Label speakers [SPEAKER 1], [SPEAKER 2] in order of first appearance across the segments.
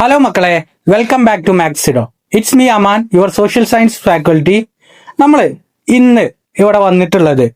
[SPEAKER 1] Hello മക്കളെ, welcome back to Maxido. It's me Aman, your social science faculty. നമ്മൾ ഇന്ന് ഇവിടെ വന്നിട്ടുള്ളത്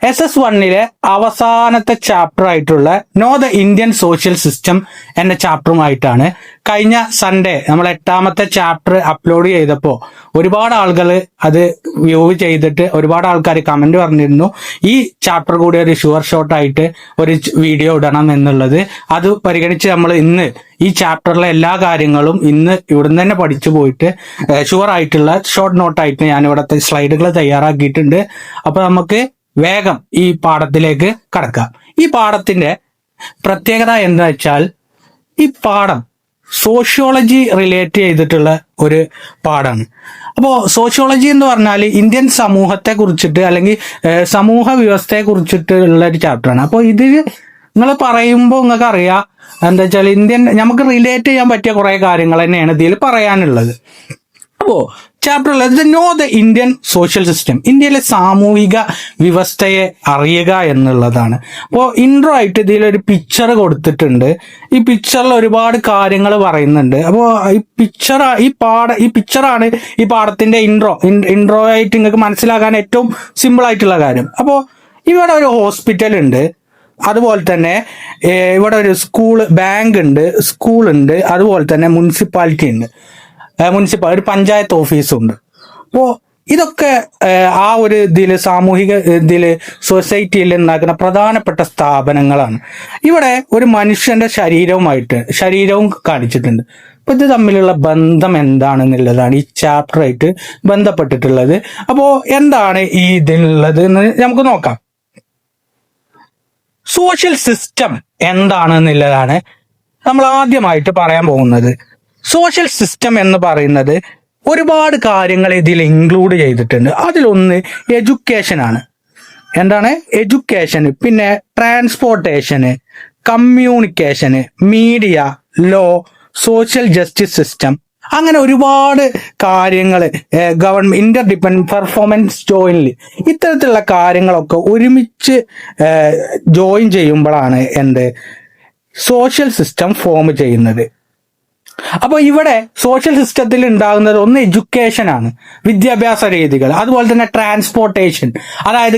[SPEAKER 1] SS1 അവസാനത്തെ ചാപ്റ്റർ ആയിട്ടുള്ള know the Indian social system എന്ന ചാപ്റ്ററുമായിട്ടാണ്. കഴിഞ്ഞ സൺഡേ നമ്മൾ 8ാമത്തെ ചാപ്റ്റർ അപ്ലോഡ് ചെയ്തപ്പോൾ ഒരുപാട് ആളുകൾ അത് വ്യൂ ചെയ്തിട്ട് ഒരുപാട് ആൾക്കാർ കമന്റ് പറഞ്ഞിരുന്നു ഈ ചാപ്റ്റർ കൂടി ഒരു ഷുവർ ഷോട്ട് ആയിട്ട് ഒരു വീഡിയോ ഇടണം എന്നുള്ളത്. അത് പരിഗണിച്ച് നമ്മൾ ഇന്ന് ഈ ചാപ്റ്ററിലെ എല്ലാ കാര്യങ്ങളും ഇന്ന് ഇവിടുന്ന് തന്നെ പഠിച്ചു പോയിട്ട് ഷുവർ ആയിട്ടുള്ള ഷോർട്ട് നോട്ടായിട്ട് ഞാൻ ഇവിടുത്തെ സ്ലൈഡുകൾ തയ്യാറാക്കിയിട്ടുണ്ട്. അപ്പൊ നമുക്ക് വേഗം ഈ പാഠത്തിലേക്ക് കടക്കാം. ഈ പാഠത്തിന്റെ പ്രത്യേകത എന്താ വെച്ചാൽ ഈ പാഠം സോഷ്യോളജി റിലേറ്റ് ചെയ്തിട്ടുള്ള ഒരു പാഠമാണ്. അപ്പോൾ സോഷ്യോളജി എന്ന് പറഞ്ഞാൽ ഇന്ത്യൻ സമൂഹത്തെ കുറിച്ചിട്ട് അല്ലെങ്കിൽ സമൂഹ വ്യവസ്ഥയെ കുറിച്ചിട്ടുള്ള ഒരു ചാപ്റ്ററാണ്. അപ്പോൾ ഇത് നിങ്ങൾ പറയുമ്പോൾ നിങ്ങൾക്ക് അറിയാം എന്താ വെച്ചാൽ നമുക്ക് റിലേറ്റ് ചെയ്യാൻ പറ്റിയ കുറെ കാര്യങ്ങൾ തന്നെയാണ് ഇതിൽ പറയാനുള്ളത്. അപ്പോ ചാപ്റ്ററിൽ no the Indian social system, ഇന്ത്യയിലെ സാമൂഹിക വ്യവസ്ഥയെ അറിയുക എന്നുള്ളതാണ്. അപ്പോൾ ഇൻട്രോ ആയിട്ട് ഇതിലൊരു പിക്ചർ കൊടുത്തിട്ടുണ്ട്. ഈ പിക്ചറിൽ ഒരുപാട് കാര്യങ്ങൾ പറയുന്നുണ്ട്. അപ്പോൾ ഈ പിക്ചറാണ് ഈ പാഠത്തിന്റെ ഇൻട്രോ ആയിട്ട് നിങ്ങൾക്ക് മനസ്സിലാക്കാൻ ഏറ്റവും സിമ്പിൾ ആയിട്ടുള്ള കാര്യം. അപ്പോൾ ഇവിടെ ഒരു ഹോസ്പിറ്റൽ ഉണ്ട്, അതുപോലെ തന്നെ ഇവിടെ ഒരു ബാങ്ക് ഉണ്ട്, സ്കൂളുണ്ട്, അതുപോലെ തന്നെ മുനിസിപ്പാലിറ്റി ഉണ്ട്, ഒരു പഞ്ചായത്ത് ഓഫീസുണ്ട്. അപ്പോൾ ഇതൊക്കെ ആ ഒരു സാമൂഹിക സൊസൈറ്റിയിൽ ഉണ്ടാക്കുന്ന പ്രധാനപ്പെട്ട സ്ഥാപനങ്ങളാണ്. ഇവിടെ ഒരു മനുഷ്യന്റെ ശരീരവും കാണിച്ചിട്ടുണ്ട്. അപ്പൊ ഇത് തമ്മിലുള്ള ബന്ധം എന്താണെന്നുള്ളതാണ് ഈ ചാപ്റ്ററായിട്ട് ബന്ധപ്പെട്ടിട്ടുള്ളത്. അപ്പോൾ എന്താണ് ഈ ഇതിലുള്ളത് എന്ന് നമുക്ക് നോക്കാം. സോഷ്യൽ സിസ്റ്റം എന്താണെന്നുള്ളതാണ് നമ്മൾ ആദ്യമായിട്ട് പറയാൻ പോകുന്നത്. സോഷ്യൽ സിസ്റ്റം എന്ന് പറയുന്നത് ഒരുപാട് കാര്യങ്ങൾ ഇതിൽ ഇൻക്ലൂഡ് ചെയ്തിട്ടുണ്ട്. അതിലൊന്ന് എഡ്യൂക്കേഷനാണ്. എന്താണ് എഡ്യൂക്കേഷൻ, പിന്നെ ട്രാൻസ്പോർട്ടേഷന്, കമ്മ്യൂണിക്കേഷന്, media, law, social justice system, അങ്ങനെ ഒരുപാട് കാര്യങ്ങൾ, ഗവൺമെന്റ് ഇന്റർഡിപെൻഡന്റ് പെർഫോമൻസ് ജോയിനിൽ ഇത്തരത്തിലുള്ള കാര്യങ്ങളൊക്കെ ഒരുമിച്ച് ജോയിൻ ചെയ്യുമ്പോഴാണ് സോഷ്യൽ സിസ്റ്റം ഫോം ചെയ്യുന്നത്. അപ്പൊ ഇവിടെ സോഷ്യൽ സിസ്റ്റത്തിൽ ഉണ്ടാകുന്നത് ഒന്ന് എഡ്യൂക്കേഷൻ ആണ്, വിദ്യാഭ്യാസ രീതികൾ, അതുപോലെ തന്നെ ട്രാൻസ്പോർട്ടേഷൻ, അതായത്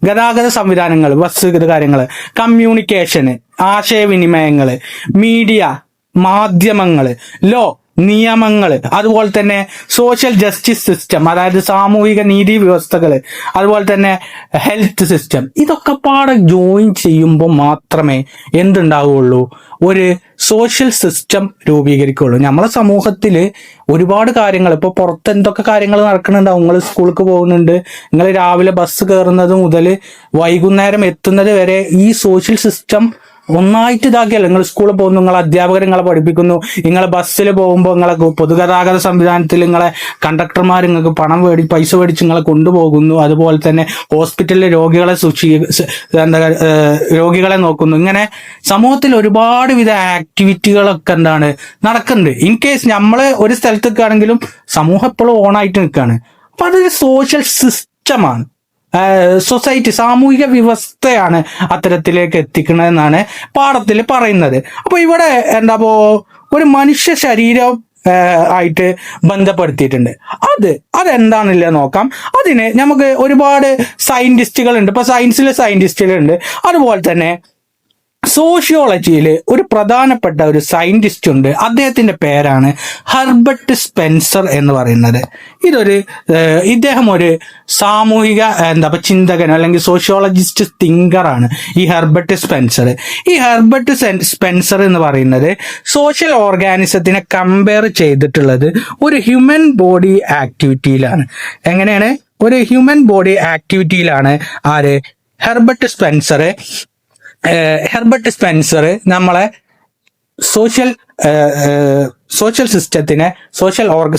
[SPEAKER 1] ഗതാഗത സംവിധാനങ്ങൾ, ബസ് കാര്യങ്ങള്, കമ്മ്യൂണിക്കേഷന്, ആശയവിനിമയങ്ങള്, മീഡിയ, മാധ്യമങ്ങള്, ലോ, നിയമങ്ങള്, അതുപോലെ തന്നെ സോഷ്യൽ ജസ്റ്റിസ് സിസ്റ്റം, അതായത് സാമൂഹിക നീതി വ്യവസ്ഥകള്, അതുപോലെ തന്നെ ഹെൽത്ത് സിസ്റ്റം. ഇതൊക്കെ പാടെ ജോയിൻ ചെയ്യുമ്പോൾ മാത്രമേ എന്തുണ്ടാവുള്ളൂ, ഒരു സോഷ്യൽ സിസ്റ്റം രൂപീകരിക്കുള്ളൂ. നമ്മളെ സമൂഹത്തിൽ ഒരുപാട് കാര്യങ്ങൾ, ഇപ്പൊ പുറത്ത് എന്തൊക്കെ കാര്യങ്ങൾ നടക്കുന്നുണ്ടാവും. നിങ്ങൾ സ്കൂൾക്ക് പോകുന്നുണ്ട്, നിങ്ങൾ രാവിലെ ബസ് കയറുന്നത് മുതൽ വൈകുന്നേരം എത്തുന്നത് വരെ ഈ സോഷ്യൽ സിസ്റ്റം ഒന്നായിട്ട് ഇതാക്കിയല്ലോ. നിങ്ങൾ സ്കൂളിൽ പോകുന്നു, നിങ്ങളെ അധ്യാപകർ നിങ്ങളെ പഠിപ്പിക്കുന്നു, നിങ്ങൾ ബസ്സിൽ പോകുമ്പോൾ നിങ്ങളെ പൊതുഗതാഗത സംവിധാനത്തിൽ നിങ്ങളെ കണ്ടക്ടർമാർ നിങ്ങൾക്ക് പൈസ മേടിച്ച് നിങ്ങളെ കൊണ്ടുപോകുന്നു, അതുപോലെ തന്നെ ഹോസ്പിറ്റലിൽ രോഗികളെ നോക്കുന്നു. ഇങ്ങനെ സമൂഹത്തിൽ ഒരുപാട് വിധ ആക്ടിവിറ്റികളൊക്കെ നടക്കുന്നുണ്ട്. ഇൻ കേസ് നമ്മള് ഒരു സ്ഥലത്ത് നിൽക്കുകയാണെങ്കിലും സമൂഹം എപ്പോഴും ഓണായിട്ട് നിൽക്കുകയാണ്. അപ്പൊ അതൊരു സോഷ്യൽ സിസ്റ്റമാണ്. സൊസൈറ്റി, സാമൂഹിക വ്യവസ്ഥയാണ് അത്തരത്തിലേക്ക് എത്തിക്കണമെന്നാണ് പാഠത്തിൽ പറയുന്നത്. അപ്പൊ ഇവിടെ ഒരു മനുഷ്യ ശരീരം ആയിട്ട് ബന്ധപ്പെടുത്തിയിട്ടുണ്ട്. അതെന്താണില്ല നോക്കാം. അതിന് നമുക്ക് ഒരുപാട് സയന്റിസ്റ്റുകളുണ്ട്. ഇപ്പൊ സയൻസിലെ സയന്റിസ്റ്റുകളുണ്ട്, അതുപോലെ തന്നെ സോഷ്യോളജിയിൽ ഒരു പ്രധാനപ്പെട്ട ഒരു സയന്റിസ്റ്റ് ഉണ്ട്. അദ്ദേഹത്തിന്റെ പേരാണ് ഹെർബർട്ട് സ്പെൻസർ എന്ന് പറയുന്നത്. ഇദ്ദേഹം ഒരു സാമൂഹിക ചിന്തകനോ അല്ലെങ്കിൽ സോഷ്യോളജിസ്റ്റ് തിങ്കറാണ് ഈ ഹെർബർട്ട് സ്പെൻസർ. ഈ ഹെർബർട്ട് സ്പെൻസർ എന്ന് പറയുന്നത് സോഷ്യൽ ഓർഗാനിസത്തിനെ കമ്പയർ ചെയ്തിട്ടുള്ളത് ഒരു ഹ്യൂമൻ ബോഡി ആക്ടിവിറ്റിയിലാണ്. എങ്ങനെയാണ്? ഒരു ഹ്യൂമൻ ബോഡി ആക്ടിവിറ്റിയിലാണ് ഹെർബർട്ട് സ്പെൻസർ നമ്മളെ സോഷ്യൽ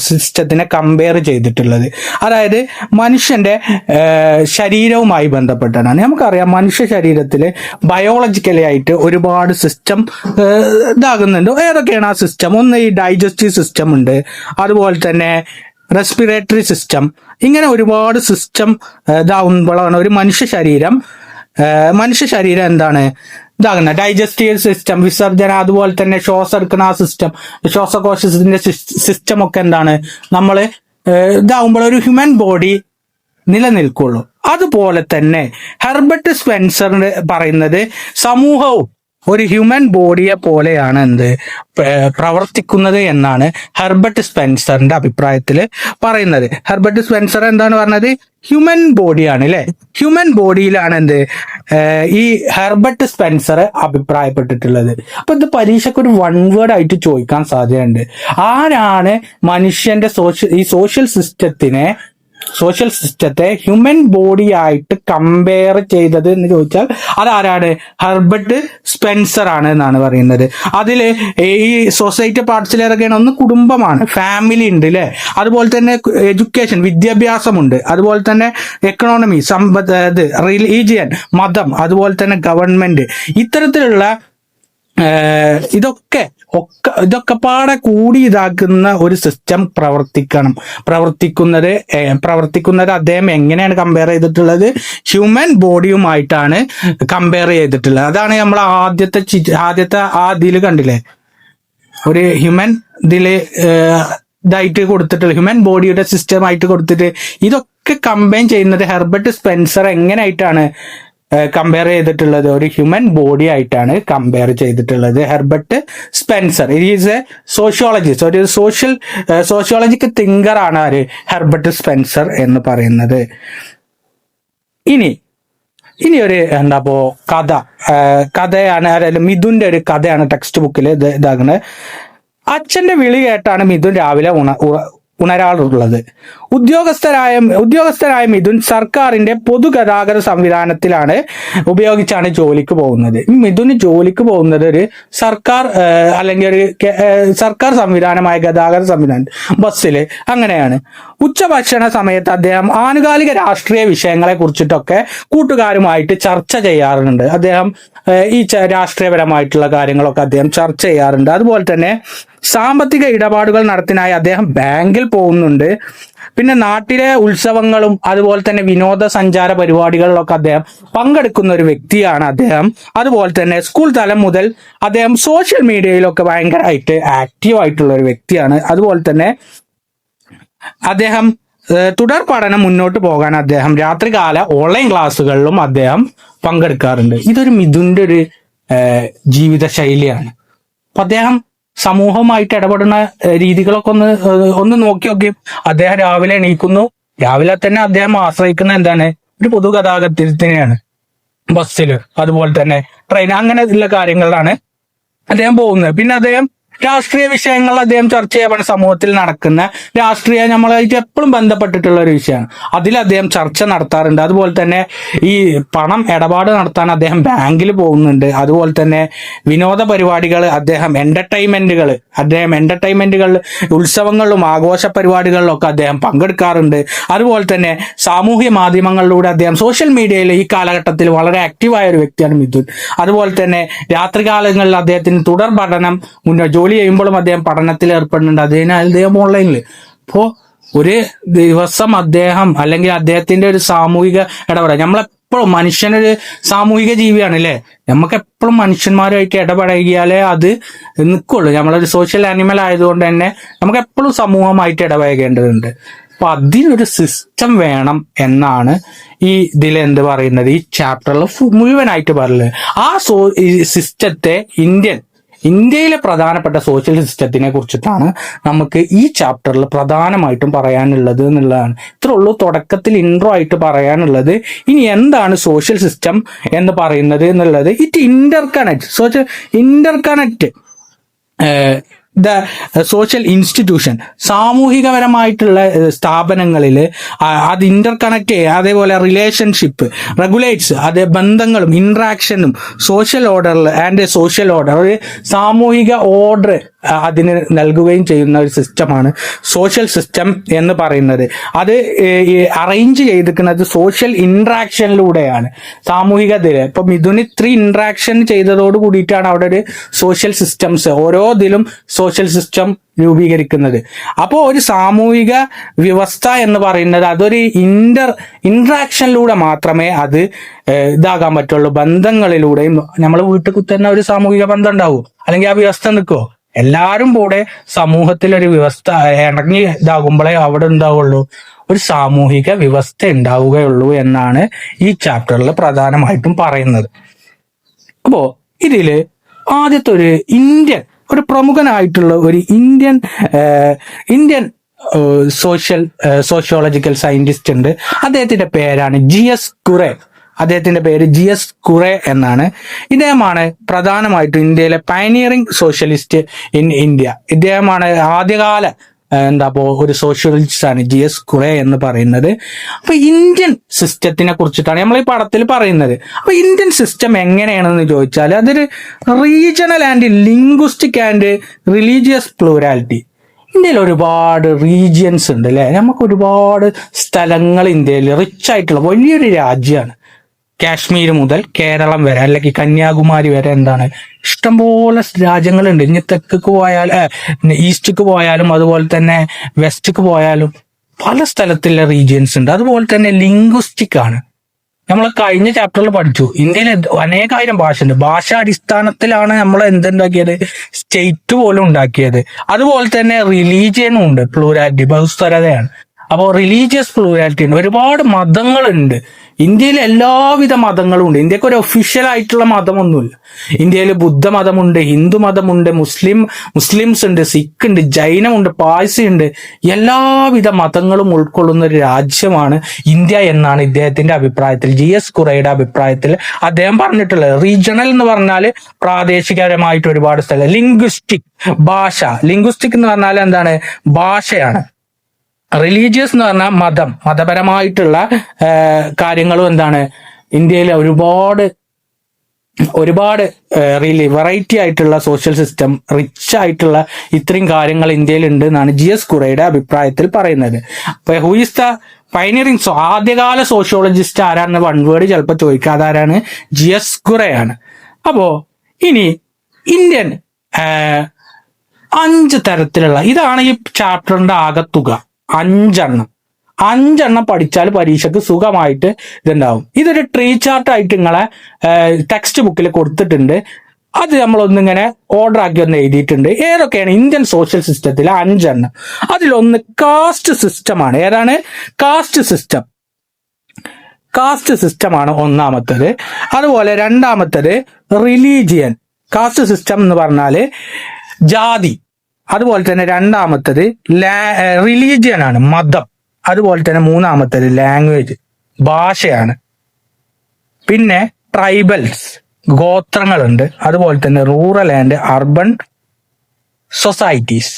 [SPEAKER 1] സിസ്റ്റത്തിനെ കമ്പയർ ചെയ്തിട്ടുള്ളത്. അതായത് മനുഷ്യന്റെ ശരീരവുമായി ബന്ധപ്പെട്ടാണ്. നമുക്കറിയാം മനുഷ്യ ശരീരത്തിൽ ബയോളജിക്കലി ആയിട്ട് ഒരുപാട് സിസ്റ്റം ഇതാകുന്നുണ്ട്. ഏതൊക്കെയാണ് ആ സിസ്റ്റം? ഒന്ന് ഈ ഡൈജസ്റ്റീവ് സിസ്റ്റം ഉണ്ട്, അതുപോലെ തന്നെ റെസ്പിറേറ്ററി സിസ്റ്റം. ഇങ്ങനെ ഒരുപാട് സിസ്റ്റം ഇതാകുമ്പോഴാണ് ഒരു മനുഷ്യ ശരീരം ഇതാകുന്ന ഡൈജസ്റ്റീവ് സിസ്റ്റം, വിസർജന, അതുപോലെ തന്നെ ശ്വാസം എടുക്കുന്ന ആ സിസ്റ്റം, ശ്വാസകോശത്തിന്റെ സിസ്റ്റം ഒക്കെ എന്താണ് നമ്മൾ ഇതാവുമ്പോൾ ഒരു ഹ്യൂമൻ ബോഡി നിലനിൽക്കുള്ളൂ. അതുപോലെ തന്നെ ഹെർബർട്ട് സ്പെൻസറിന് പറയുന്നത് സമൂഹവും ഒരു ഹ്യൂമൻ ബോഡിയെ പോലെയാണ് പ്രവർത്തിക്കുന്നത് എന്നാണ് ഹെർബർട്ട് സ്പെൻസറിന്റെ അഭിപ്രായത്തിൽ പറയുന്നത്. ഹെർബർട്ട് സ്പെൻസർ എന്താണ് പറഞ്ഞത്? ഹ്യൂമൻ ബോഡിയാണ് അല്ലെ, ഹ്യൂമൻ ബോഡിയിലാണ് ഈ ഹെർബർട്ട് സ്പെൻസർ അഭിപ്രായപ്പെട്ടിട്ടുള്ളത്. അപ്പൊ ഇത് പരീക്ഷയ്ക്ക് ഒരു വൺ വേർഡ് ആയിട്ട് ചോദിക്കാൻ സാധ്യതയുണ്ട്. ആരാണ് മനുഷ്യന്റെ സോഷ്യൽ സിസ്റ്റത്തെ ഹ്യൂമൻ ബോഡി ആയിട്ട് കമ്പയർ ചെയ്തത് എന്ന് ചോദിച്ചാൽ അതാരാണ്? ഹെർബർട്ട് സ്പെൻസർ ആണ് എന്നാണ് പറയുന്നത്. അതില് ഈ സൊസൈറ്റി പാർട്സിലേറൊക്കെയാണ്. ഒന്ന് കുടുംബമാണ്, ഫാമിലി ഉണ്ട് അല്ലെ, അതുപോലെ തന്നെ എഡ്യൂക്കേഷൻ, വിദ്യാഭ്യാസമുണ്ട്, അതുപോലെ തന്നെ എക്കണോമി, സമ്പത്ത്, റിലീജിയൻ, മതം, അതുപോലെ തന്നെ ഗവൺമെന്റ്, ഇത്തരത്തിലുള്ള ഇതൊക്കെ പാടെ കൂടി ഇതാക്കുന്ന ഒരു സിസ്റ്റം പ്രവർത്തിക്കുന്നത് അദ്ദേഹം എങ്ങനെയാണ് കമ്പയർ ചെയ്തിട്ടുള്ളത്? ഹ്യൂമൻ ബോഡിയുമായിട്ടാണ് കമ്പയർ ചെയ്തിട്ടുള്ളത്. അതാണ് നമ്മൾ ആദ്യത്തെ ആ ഇതിൽ കണ്ടില്ലേ, ഒരു ഹ്യൂമൻ ഇതില് ഇതായിട്ട് കൊടുത്തിട്ടുള്ള ഹ്യൂമൻ ബോഡിയുടെ സിസ്റ്റം ആയിട്ട് കൊടുത്തിട്ട് ഇതൊക്കെ കമ്പൈൻ ചെയ്യുന്നത് ഹെർബർട്ട് സ്പെൻസർ എങ്ങനെയായിട്ടാണ് കമ്പയർ ചെയ്തിട്ടുള്ളത്? ഒരു ഹ്യൂമൻ ബോഡി ആയിട്ടാണ് കമ്പയർ ചെയ്തിട്ടുള്ളത്. Herbert Spencer is a sociologist, ഒരു സോഷ്യോളജിക്കൽ തിങ്കർ ആണ് ആര്? ഹെർബർട്ട് സ്പെൻസർ എന്ന് പറയുന്നത്. ഇനി ഒരു കഥയാണ്, അതായത് മിഥുന്റെ ഒരു കഥയാണ് ടെക്സ്റ്റ് ബുക്കിൽ ഇതാകുന്നത്. അച്ഛന്റെ വിളി കേട്ടാണ് മിഥുൻ രാവിലെ ഉണരാറുള്ളത്. ഉദ്യോഗസ്ഥരായ മിഥുൻ സർക്കാരിന്റെ പൊതുഗതാഗത സംവിധാനത്തിലാണ് ഉപയോഗിച്ചാണ് ജോലിക്ക് പോകുന്നത്. മിഥുന് ജോലിക്ക് പോകുന്നത് ഒരു സർക്കാർ അല്ലെങ്കിൽ ഒരു സർക്കാർ സംവിധാനമായ ഗതാഗത സംവിധാനം, ബസ്സിൽ, അങ്ങനെയാണ്. ഉച്ചഭക്ഷണ സമയത്ത് അദ്ദേഹം ആനുകാലിക രാഷ്ട്രീയ വിഷയങ്ങളെ കുറിച്ചിട്ടൊക്കെ കൂട്ടുകാരുമായിട്ട് ചർച്ച ചെയ്യാറുണ്ട്. അദ്ദേഹം ഈ രാഷ്ട്രീയപരമായിട്ടുള്ള കാര്യങ്ങളൊക്കെ അദ്ദേഹം ചർച്ച ചെയ്യാറുണ്ട്. അതുപോലെ തന്നെ സാമ്പത്തിക ഇടപാടുകൾ നടത്താനായി അദ്ദേഹം ബാങ്കിൽ പോകുന്നുണ്ട്. പിന്നെ നാട്ടിലെ ഉത്സവങ്ങളും അതുപോലെ തന്നെ വിനോദസഞ്ചാര പരിപാടികളിലൊക്കെ അദ്ദേഹം പങ്കെടുക്കുന്ന ഒരു വ്യക്തിയാണ് അദ്ദേഹം. അതുപോലെ തന്നെ സ്കൂൾ തലം മുതൽ അദ്ദേഹം സോഷ്യൽ മീഡിയയിലൊക്കെ ഭയങ്കരമായിട്ട് ആക്റ്റീവ് ആയിട്ടുള്ള ഒരു വ്യക്തിയാണ്. അതുപോലെ തന്നെ അദ്ദേഹം തുടർ പഠനം മുന്നോട്ട് പോകാൻ അദ്ദേഹം രാത്രികാല ഓൺലൈൻ ക്ലാസ്സുകളിലും അദ്ദേഹം പങ്കെടുക്കാറുണ്ട്. ഇതൊരു മിഥുന്റെ ഒരു ജീവിത ശൈലിയാണ്. അപ്പൊ അദ്ദേഹം സമൂഹമായിട്ട് ഇടപെടുന്ന രീതികളൊക്കെ ഒന്ന് നോക്കി. അദ്ദേഹം രാവിലെ എണീക്കുന്നു, രാവിലെ തന്നെ അദ്ദേഹം ആശ്രയിക്കുന്ന എന്താണ്? ഒരു പൊതുഗതാഗതത്തിനെയാണ്, ബസ്സില്, അതുപോലെ തന്നെ ട്രെയിൻ, അങ്ങനെ ഉള്ള കാര്യങ്ങളിലാണ് അദ്ദേഹം പോകുന്നത്. പിന്നെ അദ്ദേഹം രാഷ്ട്രീയ വിഷയങ്ങൾ അദ്ദേഹം ചർച്ച ചെയ്യാൻ സമൂഹത്തിൽ നടക്കുന്ന രാഷ്ട്രീയ നമ്മളായിട്ട് എപ്പോഴും ബന്ധപ്പെട്ടിട്ടുള്ള ഒരു വിഷയമാണ്. അതിൽ അദ്ദേഹം ചർച്ച നടത്താറുണ്ട്. അതുപോലെ തന്നെ ഈ പണം ഇടപാട് നടത്താൻ അദ്ദേഹം ബാങ്കിൽ പോകുന്നുണ്ട്. അതുപോലെ തന്നെ വിനോദ പരിപാടികൾ, അദ്ദേഹം എന്റർടൈൻമെന്റുകൾ, ഉത്സവങ്ങളിലും ആഘോഷ പരിപാടികളിലൊക്കെ അദ്ദേഹം പങ്കെടുക്കാറുണ്ട്. അതുപോലെ തന്നെ സാമൂഹ്യ മാധ്യമങ്ങളിലൂടെ അദ്ദേഹം സോഷ്യൽ മീഡിയയിൽ ഈ കാലഘട്ടത്തിൽ വളരെ ആക്റ്റീവായ ഒരു വ്യക്തിയാണ് മിഥുൻ. അതുപോലെ തന്നെ രാത്രികാലങ്ങളിൽ അദ്ദേഹത്തിന് തുടർ പഠനം ജോലി ചെയ്യുമ്പോഴും അദ്ദേഹം പഠനത്തിൽ ഏർപ്പെടുന്നുണ്ട്. അദ്ദേഹം ഓൺലൈനിൽ. അപ്പോൾ ഒരു ദിവസം അദ്ദേഹം അല്ലെങ്കിൽ അദ്ദേഹത്തിന്റെ ഒരു സാമൂഹിക ഇടപെടൽ, നമ്മളെപ്പോഴും മനുഷ്യനൊരു സാമൂഹിക ജീവിയാണ് അല്ലേ, നമുക്ക് എപ്പോഴും മനുഷ്യന്മാരുമായിട്ട് ഇടപഴകിയാലേ അത് നിൽക്കുള്ളൂ. നമ്മളൊരു സോഷ്യൽ ആനിമൽ ആയതുകൊണ്ട് തന്നെ നമുക്ക് എപ്പോഴും സമൂഹമായിട്ട് ഇടപഴകേണ്ടതുണ്ട്. അപ്പൊ അതിനൊരു സിസ്റ്റം വേണം എന്നാണ് ഈ ഇതിൽ പറയുന്നത്, ഈ ചാപ്റ്ററിൽ മുഴുവനായിട്ട് പറയുന്നത്. ആ സിസ്റ്റത്തെ ഇന്ത്യയിലെ പ്രധാനപ്പെട്ട സോഷ്യൽ സിസ്റ്റത്തിനെ കുറിച്ചിട്ടാണ് നമുക്ക് ഈ ചാപ്റ്ററിൽ പ്രധാനമായിട്ടും പറയാനുള്ളത് എന്നുള്ളതാണ്. ഇത്രേ ഉള്ളൂ തുടക്കത്തിൽ ഇൻട്രോ ആയിട്ട് പറയാനുള്ളത്. ഇനി എന്താണ് സോഷ്യൽ സിസ്റ്റം എന്ന് പറയുന്നത് എന്നുള്ളത്? സോഷ്യൽ ഇന്റർകണക്ട് സോഷ്യൽ ഇൻസ്റ്റിറ്റ്യൂഷൻ, സാമൂഹികപരമായിട്ടുള്ള സ്ഥാപനങ്ങളിൽ അത് ഇന്റർകണക്ട് ചെയ്യുക. അതേപോലെ റിലേഷൻഷിപ്പ് റെഗുലേറ്റ്സ്, അതേ ബന്ധങ്ങളും ഇന്ററാക്ഷനും സോഷ്യൽ ഓർഡർ ഒരു സാമൂഹിക ഓർഡർ അതിന് നൽകുകയും ചെയ്യുന്ന ഒരു സിസ്റ്റമാണ് സോഷ്യൽ സിസ്റ്റം എന്ന് പറയുന്നത്. അത് അറേഞ്ച് ചെയ്തിരിക്കുന്നത് സോഷ്യൽ ഇന്ററാക്ഷനിലൂടെയാണ്, സാമൂഹികതയിൽ. ഇപ്പൊ മിഥുന് 3 ഇന്ററാക്ഷൻ ചെയ്തതോട് കൂടിയിട്ടാണ് അവിടെ ഒരു സോഷ്യൽ സിസ്റ്റംസ്, ഓരോ ഇതിലും സോഷ്യൽ സിസ്റ്റം രൂപീകരിക്കുന്നത്. അപ്പോൾ ഒരു സാമൂഹിക വ്യവസ്ഥ എന്ന് പറയുന്നത് അതൊരു ഇന്ററാക്ഷനിലൂടെ മാത്രമേ അത് ഇതാകാൻ പറ്റുള്ളൂ. ബന്ധങ്ങളിലൂടെയും നമ്മൾ വീട്ടിൽ തന്നെ ഒരു സാമൂഹിക ബന്ധം ഉണ്ടാവും, അല്ലെങ്കിൽ ആ വ്യവസ്ഥ നിൽക്കുമോ? എല്ലാവരും കൂടെ സമൂഹത്തിൽ ഒരു വ്യവസ്ഥ ഇണങ്ങി ഇതാകുമ്പോഴേ അവിടെ ഉണ്ടാവുള്ളൂ, ഒരു സാമൂഹിക വ്യവസ്ഥ ഉണ്ടാവുകയുള്ളൂ എന്നാണ് ഈ ചാപ്റ്ററിൽ പ്രധാനമായിട്ടും പറയുന്നത്. അപ്പോ ഇതില് ആദ്യത്തെ ഒരു പ്രമുഖനായിട്ടുള്ള ഒരു ഇന്ത്യൻ സോഷ്യോളജിക്കൽ സയന്റിസ്റ്റ് ഉണ്ട്. അദ്ദേഹത്തിന്റെ പേരാണ് GS കുറെ. അദ്ദേഹത്തിന്റെ പേര് GS കുറെ എന്നാണ്. ഇദ്ദേഹമാണ് പ്രധാനമായിട്ടും ഇന്ത്യയിലെ പയനിയറിംഗ് സോഷ്യലിസ്റ്റ് ഇൻ ഇന്ത്യ. ഇദ്ദേഹമാണ് ആദ്യകാല ഒരു സോഷ്യലിസ്റ്റ് ആണ് GS കുറെ എന്ന് പറയുന്നത്. അപ്പൊ ഇന്ത്യൻ സിസ്റ്റത്തിനെ കുറിച്ചിട്ടാണ് നമ്മൾ ഈ പടത്തിൽ പറയുന്നത്. അപ്പൊ ഇന്ത്യൻ സിസ്റ്റം എങ്ങനെയാണെന്ന് ചോദിച്ചാൽ അതൊരു regional and linguistic and religious plurality. ഇന്ത്യയിൽ ഒരുപാട് റീജിയൻസ് ഉണ്ട് അല്ലെ. നമുക്ക് ഒരുപാട് സ്ഥലങ്ങൾ ഇന്ത്യയിൽ റിച്ച് ആയിട്ടുള്ള വലിയൊരു രാജ്യമാണ്. കാശ്മീർ മുതൽ കേരളം വരെ, അല്ലെങ്കിൽ കന്യാകുമാരി വരെ ഇഷ്ടംപോലെ രാജ്യങ്ങളുണ്ട്. ഇനി തെക്ക് ഈസ്റ്റ്ക്ക് പോയാലും അതുപോലെ തന്നെ വെസ്റ്റ്ക്ക് പോയാലും പല സ്ഥലത്തുള്ള റീജിയൻസ് ഉണ്ട്. അതുപോലെ തന്നെ ലിംഗ്വിസ്റ്റിക് ആണ്. നമ്മൾ കഴിഞ്ഞ ചാപ്റ്ററിൽ പഠിച്ചു, ഇന്ത്യയിൽ അനേകായിരം ഭാഷ ഉണ്ട്. ഭാഷാടിസ്ഥാനത്തിലാണ് നമ്മൾ എന്തുണ്ടാക്കിയത്, സ്റ്റേറ്റ് പോലും ഉണ്ടാക്കിയത്. അതുപോലെ തന്നെ റിലീജിയനും ഉണ്ട്, പ്ലൂരാലിറ്റി, ബഹുസ്വരതയാണ്. അപ്പോൾ റിലീജിയസ് പ്ലൂരാലിറ്റി ഉണ്ട്. ഒരുപാട് മതങ്ങളുണ്ട് ഇന്ത്യയിൽ. എല്ലാവിധ മതങ്ങളും ഉണ്ട്. ഇന്ത്യക്ക് ഒരു ഒഫീഷ്യൽ ആയിട്ടുള്ള മതമൊന്നുമില്ല. ഇന്ത്യയിൽ ബുദ്ധമതമുണ്ട്, ഹിന്ദു മതമുണ്ട്, മുസ്ലിംസ് ഉണ്ട്, സിഖ് ഉണ്ട്, ജൈനമുണ്ട്, പാഴ്സി ഉണ്ട്. എല്ലാവിധ മതങ്ങളും ഉൾക്കൊള്ളുന്ന ഒരു രാജ്യമാണ് ഇന്ത്യ എന്നാണ് ഇദ്ദേഹത്തിന്റെ അഭിപ്രായത്തിൽ, GS കുറയുടെ അഭിപ്രായത്തിൽ അദ്ദേഹം പറഞ്ഞിട്ടുള്ളത്. റീജിയണൽ എന്ന് പറഞ്ഞാൽ പ്രാദേശികപരമായിട്ട് ഒരുപാട് സ്ഥലം. ലിംഗ്വിസ്റ്റിക്, ഭാഷ. ലിംഗ്വിസ്റ്റിക് എന്ന് പറഞ്ഞാൽ ഭാഷയാണ്. റിലീജിയസ് എന്ന് പറഞ്ഞാൽ മതപരമായിട്ടുള്ള കാര്യങ്ങളും ഇന്ത്യയിൽ ഒരുപാട് വെറൈറ്റി ആയിട്ടുള്ള സോഷ്യൽ സിസ്റ്റം, റിച്ച് ആയിട്ടുള്ള ഇത്രയും കാര്യങ്ങൾ ഇന്ത്യയിൽ ഉണ്ട് എന്നാണ് GS കുറയുടെ അഭിപ്രായത്തിൽ പറയുന്നത്. അപ്പൊ ഹൂ ഈസ് ദ പൈനിയറിംഗ് ആദ്യകാല സോഷ്യോളജിസ്റ്റ് ആരാണെന്ന് വൺ വേർഡ് ചിലപ്പോൾ ചോദിക്കുക, അതാരാണ്? GS കുറയാണ്. അപ്പോ ഇനി ഇന്ത്യൻ 5 തരത്തിലുള്ള, ഇതാണ് ഈ ചാപ്റ്ററിന്റെ ആകത്തുക. 5 പഠിച്ചാൽ പരീക്ഷയ്ക്ക് സുഖമായിട്ട് ഇതുണ്ടാവും. ഇതൊരു ട്രീ ചാർട്ട് ആയിട്ട് നിങ്ങളെ ടെക്സ്റ്റ് ബുക്കിൽ കൊടുത്തിട്ടുണ്ട്. അത് നമ്മളൊന്നിങ്ങനെ ഓർഡർ ആക്കി എഴുതിയിട്ടുണ്ട്. ഏതൊക്കെയാണ് ഇന്ത്യൻ സോഷ്യൽ സിസ്റ്റത്തിലെ 5. അതിലൊന്ന് കാസ്റ്റ് സിസ്റ്റമാണ്. ഏതാണ്? കാസ്റ്റ് സിസ്റ്റമാണ് ഒന്നാമത്തത്. അതുപോലെ രണ്ടാമത്തത് റിലീജിയൻ. കാസ്റ്റ് സിസ്റ്റം എന്ന് പറഞ്ഞാല് ജാതി. അതുപോലെ തന്നെ രണ്ടാമത്തത് റിലീജിയൻ ആണ്, മതം. അതുപോലെ തന്നെ മൂന്നാമത്തത് ലാംഗ്വേജ്, ഭാഷയാണ്. പിന്നെ ട്രൈബൽസ്, ഗോത്രങ്ങളുണ്ട്. അതുപോലെ തന്നെ റൂറൽ ആൻഡ് അർബൻ സൊസൈറ്റീസ്,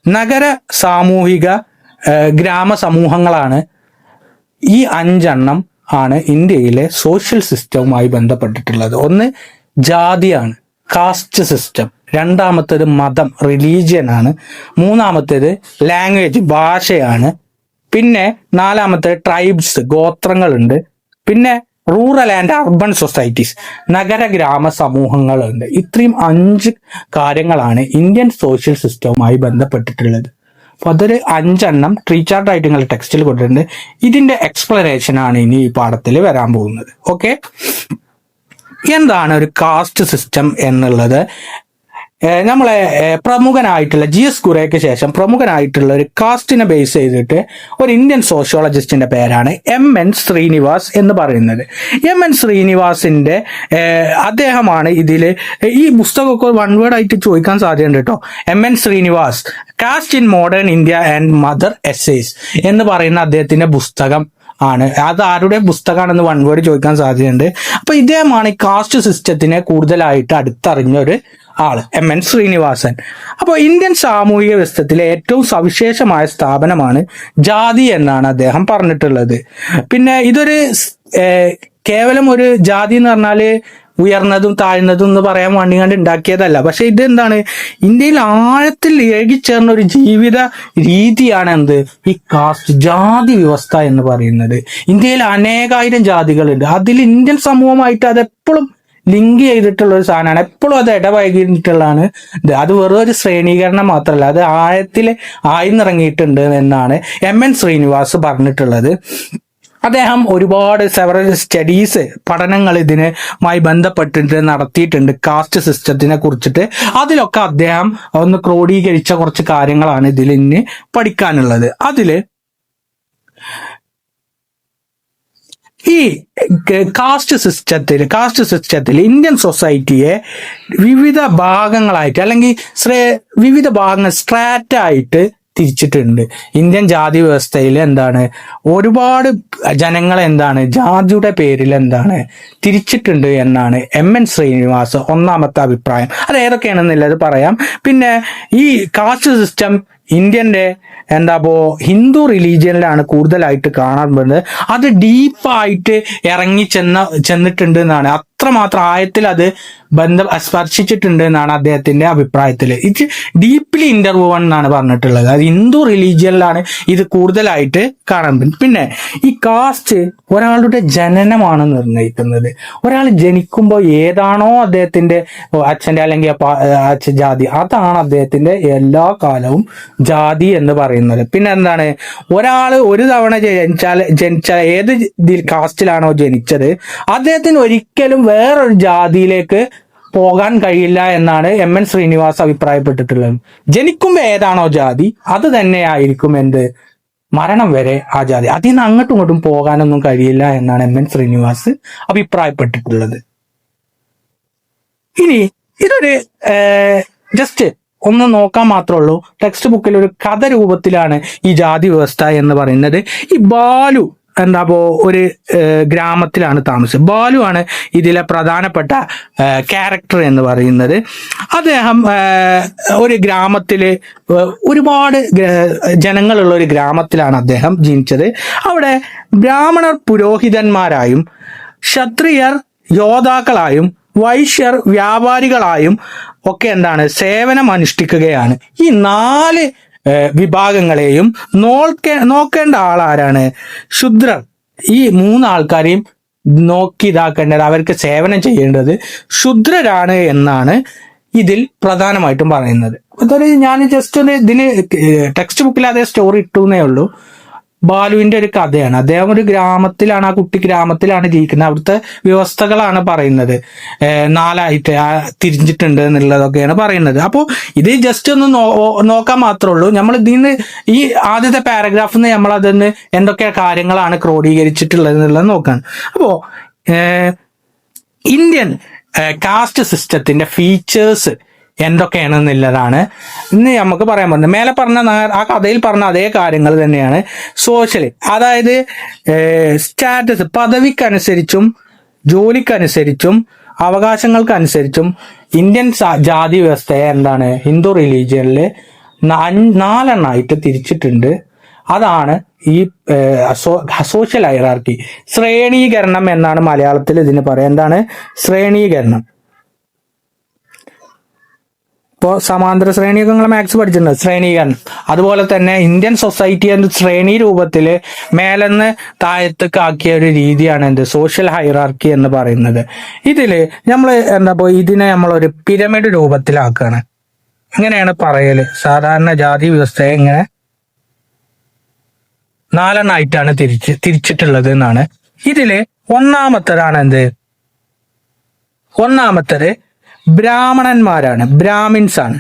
[SPEAKER 1] നഗര സാമൂഹിക ഗ്രാമ സമൂഹങ്ങളാണ്. ഈ 5 ആണ് ഇന്ത്യയിലെ സോഷ്യൽ സിസ്റ്റവുമായി ബന്ധപ്പെട്ടിട്ടുള്ളത്. ഒന്ന് ജാതിയാണ്, കാസ്റ്റ് സിസ്റ്റം. രണ്ടാമത്തേത് മതം, റിലീജിയൻ ആണ്. മൂന്നാമത്തേത് ലാംഗ്വേജ്, ഭാഷയാണ്. പിന്നെ നാലാമത്തേത് ട്രൈബ്സ്, ഗോത്രങ്ങളുണ്ട്. പിന്നെ റൂറൽ ആൻഡ് അർബൻ സൊസൈറ്റീസ്, നഗര ഗ്രാമ സമൂഹങ്ങളുണ്ട്. ഇത്രയും 5 കാര്യങ്ങളാണ് ഇന്ത്യൻ സോഷ്യൽ സിസ്റ്റവുമായി ബന്ധപ്പെട്ടിട്ടുള്ളത്. അപ്പൊ അതൊരു 5 ട്രീ ചാർട്ടായിട്ട് നിങ്ങൾ ടെക്സ്റ്റിൽ കൊടുത്തിട്ടുണ്ട്. ഇതിന്റെ എക്സ്പ്ലനേഷൻ ആണ് ഇനി ഈ പാഠത്തിൽ വരാൻ പോകുന്നത്. ഓക്കെ, എന്താണ് ഒരു കാസ്റ്റ് സിസ്റ്റം എന്നുള്ളത്? നമ്മളെ പ്രമുഖനായിട്ടുള്ള GS കുറയ്ക്ക് ശേഷം പ്രമുഖനായിട്ടുള്ള ഒരു കാസ്റ്റിനെ ബേസ് ചെയ്തിട്ട് ഒരു ഇന്ത്യൻ സോഷ്യോളജിസ്റ്റിന്റെ പേരാണ് MN ശ്രീനിവാസ് എന്ന് പറയുന്നത്. MN ശ്രീനിവാസിന്റെ അദ്ദേഹമാണ് ഇതില് ഈ പുസ്തകമൊക്കെ വൺ വേർഡ് ആയിട്ട് ചോദിക്കാൻ സാധ്യതയുണ്ട് കേട്ടോ. MN Srinivas, caste in modern India and other essays എന്ന് പറയുന്ന അദ്ദേഹത്തിന്റെ പുസ്തകം ആണ്. അത് ആരുടെ പുസ്തകമാണെന്ന് വൺ വേർഡ് ചോദിക്കാൻ സാധ്യതയുണ്ട്. അപ്പൊ ഇദ്ദേഹമാണ് ഈ കാസ്റ്റ് സിസ്റ്റത്തിനെ കൂടുതലായിട്ട് അടുത്തറിഞ്ഞ ഒരു ആള്, MN ശ്രീനിവാസൻ. അപ്പോൾ ഇന്ത്യൻ സാമൂഹിക വ്യവസ്ഥത്തിലെ ഏറ്റവും സവിശേഷമായ സ്ഥാപനമാണ് ജാതി എന്നാണ് അദ്ദേഹം പറഞ്ഞിട്ടുള്ളത്. പിന്നെ ഇതൊരു കേവലം ഒരു ജാതി എന്ന് പറഞ്ഞാല് ഉയർന്നതും താഴ്ന്നതും എന്ന് പറയാൻ വേണ്ടി കണ്ട് ഉണ്ടാക്കിയതല്ല. പക്ഷെ ഇതെന്താണ്, ഇന്ത്യയിൽ ആഴത്തിൽ ഇഴകിച്ചേർന്ന ഒരു ജീവിത രീതിയാണ് ഈ കാസ്റ്റ്, ജാതി വ്യവസ്ഥ എന്ന് പറയുന്നത്. ഇന്ത്യയിൽ അനേകായിരം ജാതികളുണ്ട്. അതിൽ ഇന്ത്യൻ സമൂഹമായിട്ട് അതെപ്പോഴും ലിങ്ക് ചെയ്തിട്ടുള്ള ഒരു സാധനമാണ്. എപ്പോഴും അത് ഇടവൈകിട്ടുള്ളതാണ് ഇത്. അത് വെറും ഒരു ശ്രേണീകരണം മാത്രമല്ല, അത് ആഴത്തിൽ ആഴ്ന്നിറങ്ങിയിട്ടുണ്ട് എന്നാണ് MN ശ്രീനിവാസ് പറഞ്ഞിട്ടുള്ളത്. അദ്ദേഹം ഒരുപാട് സെവറൽ സ്റ്റഡീസ് പഠനങ്ങൾ ഇതിനുമായി ബന്ധപ്പെട്ടിട്ട് നടത്തിയിട്ടുണ്ട്, കാസ്റ്റ് സിസ്റ്റത്തിനെ കുറിച്ചിട്ട്. അതിലൊക്കെ അദ്ദേഹം ഒന്ന് ക്രോഡീകരിച്ച കുറച്ച് കാര്യങ്ങളാണ് ഇതിൽ ഇനി പഠിക്കാനുള്ളത്. അതില് ഈ കാസ്റ്റ് സിസ്റ്റത്തിൽ ഇന്ത്യൻ സൊസൈറ്റിയെ വിവിധ ഭാഗങ്ങളായിട്ട് അല്ലെങ്കിൽ വിവിധ ഭാഗങ്ങൾ സ്ട്രാറ്റ ആയിട്ട് തിരിച്ചിട്ടുണ്ട്. ഇന്ത്യൻ ജാതി വ്യവസ്ഥയിൽ എന്താണ് ഒരുപാട് ജനങ്ങളെ എന്താണ് ജാതിയുടെ പേരിൽ എന്താണ് തിരിച്ചിട്ടുണ്ട് എന്നാണ് MN ശ്രീനിവാസ് ഒന്നാമത്തെ അഭിപ്രായം. അത് ഏതൊക്കെയാണെന്നുള്ളത് പറയാം. പിന്നെ ഈ കാസ്റ്റ് സിസ്റ്റം ഇന്ത്യന്റെ ഹിന്ദു റിലീജിയനിലാണ് കൂടുതലായിട്ട് കാണാൻ പറ്റുന്നത്. അത് ഡീപ്പായിട്ട് ഇറങ്ങി ചെന്നിട്ടുണ്ട് എന്നാണ്, അത്രമാത്രം ആഴത്തിൽ അത് സ്പർശിച്ചിട്ടുണ്ട് എന്നാണ് അദ്ദേഹത്തിന്റെ അഭിപ്രായത്തിൽ. ഇത് ഡീപ്ലി ഇന്റർവ്യൂവൺ എന്നാണ് പറഞ്ഞിട്ടുള്ളത്. അത് ഹിന്ദു റിലീജിയനിലാണ് ഇത് കൂടുതലായിട്ട് കാണാൻ പറ്റും. പിന്നെ ഈ കാസ്റ്റ് ഒരാളുടെ ജനനമാണ് നിർണ്ണയിക്കുന്നത്. ഒരാൾ ജനിക്കുമ്പോൾ ഏതാണോ അദ്ദേഹത്തിന്റെ അച്ഛന്റെ അല്ലെങ്കിൽ അച്ഛൻ ജാതി, അതാണ് അദ്ദേഹത്തിന്റെ എല്ലാ കാലവും ജാതി എന്ന് പറയുന്നത്. പിന്നെ എന്താണ്, ഒരാൾ ഒരു തവണ ജനിച്ച ഏത് കാസ്റ്റിലാണോ ജനിച്ചത്, അദ്ദേഹത്തിന് ഒരിക്കലും വേറൊരു ജാതിയിലേക്ക് പോകാൻ കഴിയില്ല എന്നാണ് MN ശ്രീനിവാസ് അഭിപ്രായപ്പെട്ടിട്ടുള്ളത്. ജനിക്കുമ്പോൾ ഏതാണോ ജാതി അത് തന്നെയായിരിക്കും മരണം വരെ ആ ജാതി. അതിൽ നിന്ന് അങ്ങോട്ടും ഇങ്ങോട്ടും പോകാനൊന്നും കഴിയില്ല എന്നാണ് MN ശ്രീനിവാസ് അഭിപ്രായപ്പെട്ടിട്ടുള്ളത്. ഇനി ഇതൊരു ജസ്റ്റ് ഒന്ന് നോക്കാൻ മാത്രമേ ഉള്ളൂ. ടെക്സ്റ്റ് ബുക്കിൽ ഒരു കഥ രൂപത്തിലാണ് ഈ ജാതി വ്യവസ്ഥ എന്ന് പറയുന്നത്. ഈ ബാലു ഒരു ഗ്രാമത്തിലാണ് താമസം. ബാലു ആണ് ഇതിലെ പ്രധാനപ്പെട്ട ക്യാരക്ടർ എന്ന് പറയുന്നത്. അദ്ദേഹം ഒരു ഗ്രാമത്തില് ഒരുപാട് ജനങ്ങളുള്ള ഒരു ഗ്രാമത്തിലാണ് അദ്ദേഹം ജനിച്ചത്. അവിടെ ബ്രാഹ്മണർ പുരോഹിതന്മാരായും ക്ഷത്രിയർ യോദ്ധാക്കളായും വൈശ്യർ വ്യാപാരികളായും ഒക്കെ സേവനം അനുഷ്ഠിക്കുകയാണ്. ഈ 4 വിഭാഗങ്ങളെയും നോക്കേണ്ട ആളാരാണ്? ശൂദ്രർ. ഈ 3 ആൾക്കാരെയും നോക്കി ഇതാക്കേണ്ടത്, അവർക്ക് സേവനം ചെയ്യേണ്ടത് ശൂദ്രരാണ് എന്നാണ് ഇതിൽ പ്രധാനമായിട്ടും പറയുന്നത്. അതൊരു ഞാൻ ജസ്റ്റ് ഇതിന് ടെക്സ്റ്റ് ബുക്കിൽ അതേ സ്റ്റോറി ഇട്ടുന്നേ ഉള്ളൂ. ബാലുവിന്റെ ഒരു കഥയാണ്. അദ്ദേഹം ഒരു ഗ്രാമത്തിലാണ്, ആ കുട്ടി ഗ്രാമത്തിലാണ് ജീവിക്കുന്നത്. അവിടുത്തെ വ്യവസ്ഥകളാണ് പറയുന്നത്. 4ആയിട്ട് തിരിഞ്ഞിട്ടുണ്ട് എന്നുള്ളതൊക്കെയാണ് പറയുന്നത്. അപ്പോൾ ഇത് ജസ്റ്റ് ഒന്ന് നോക്കാൻ മാത്രമേ ഉള്ളൂ. നമ്മൾ ഇതിന് ഈ ആദ്യത്തെ പാരഗ്രാഫിൽ നിന്ന് നമ്മൾ അതിന് എന്തൊക്കെ കാര്യങ്ങളാണ് ക്രോഡീകരിച്ചിട്ടുള്ളത് എന്നുള്ളത് നോക്കാൻ. അപ്പോൾ ഇന്ത്യൻ കാസ്റ്റ് സിസ്റ്റത്തിന്റെ ഫീച്ചേഴ്സ് എന്തൊക്കെയാണെന്നുള്ളതാണ് ഇന്ന് നമുക്ക് പറയാൻ പറ്റുന്നത്. മേലെ പറഞ്ഞ ആ കഥയിൽ പറഞ്ഞ അതേ കാര്യങ്ങൾ തന്നെയാണ്. സോഷ്യലി, അതായത് സ്റ്റാറ്റസ്, പദവിക്കനുസരിച്ചും ജോലിക്കനുസരിച്ചും അവകാശങ്ങൾക്കനുസരിച്ചും ഇന്ത്യൻ ജാതി വ്യവസ്ഥയെ ഹിന്ദു റിലീജിയനിൽ 4 തിരിച്ചിട്ടുണ്ട്. അതാണ് ഈ സോഷ്യൽ ഹൈറാർക്കി. ശ്രേണീകരണം എന്നാണ് മലയാളത്തിൽ ഇതിന് പറയാം. എന്താണ് ശ്രേണീകരണം? ഇപ്പോൾ സമാന്തര ശ്രേണിയൊക്കെ നിങ്ങൾ മാത്സ് പഠിച്ചിട്ടുണ്ട്, ശ്രേണീകരണം. അതുപോലെ തന്നെ ഇന്ത്യൻ സൊസൈറ്റി ശ്രേണി രൂപത്തിൽ മേലെന്ന് താഴത്തേക്ക് ആക്കിയ ഒരു രീതിയാണ് സോഷ്യൽ ഹൈറാർക്കി എന്ന് പറയുന്നത്. ഇതില് നമ്മൾ ഇതിനെ നമ്മളൊരു പിരമിഡ് രൂപത്തിലാക്കുകയാണ്. ഇങ്ങനെയാണ് പറയല്. സാധാരണ ജാതി വ്യവസ്ഥയെ ഇങ്ങനെ 4 തിരിച്ചിട്ടുള്ളത് എന്നാണ്. ഇതില് ഒന്നാമത്തത് ബ്രാഹ്മണന്മാരാണ്, ബ്രാഹ്മിൻസ് ആണ്.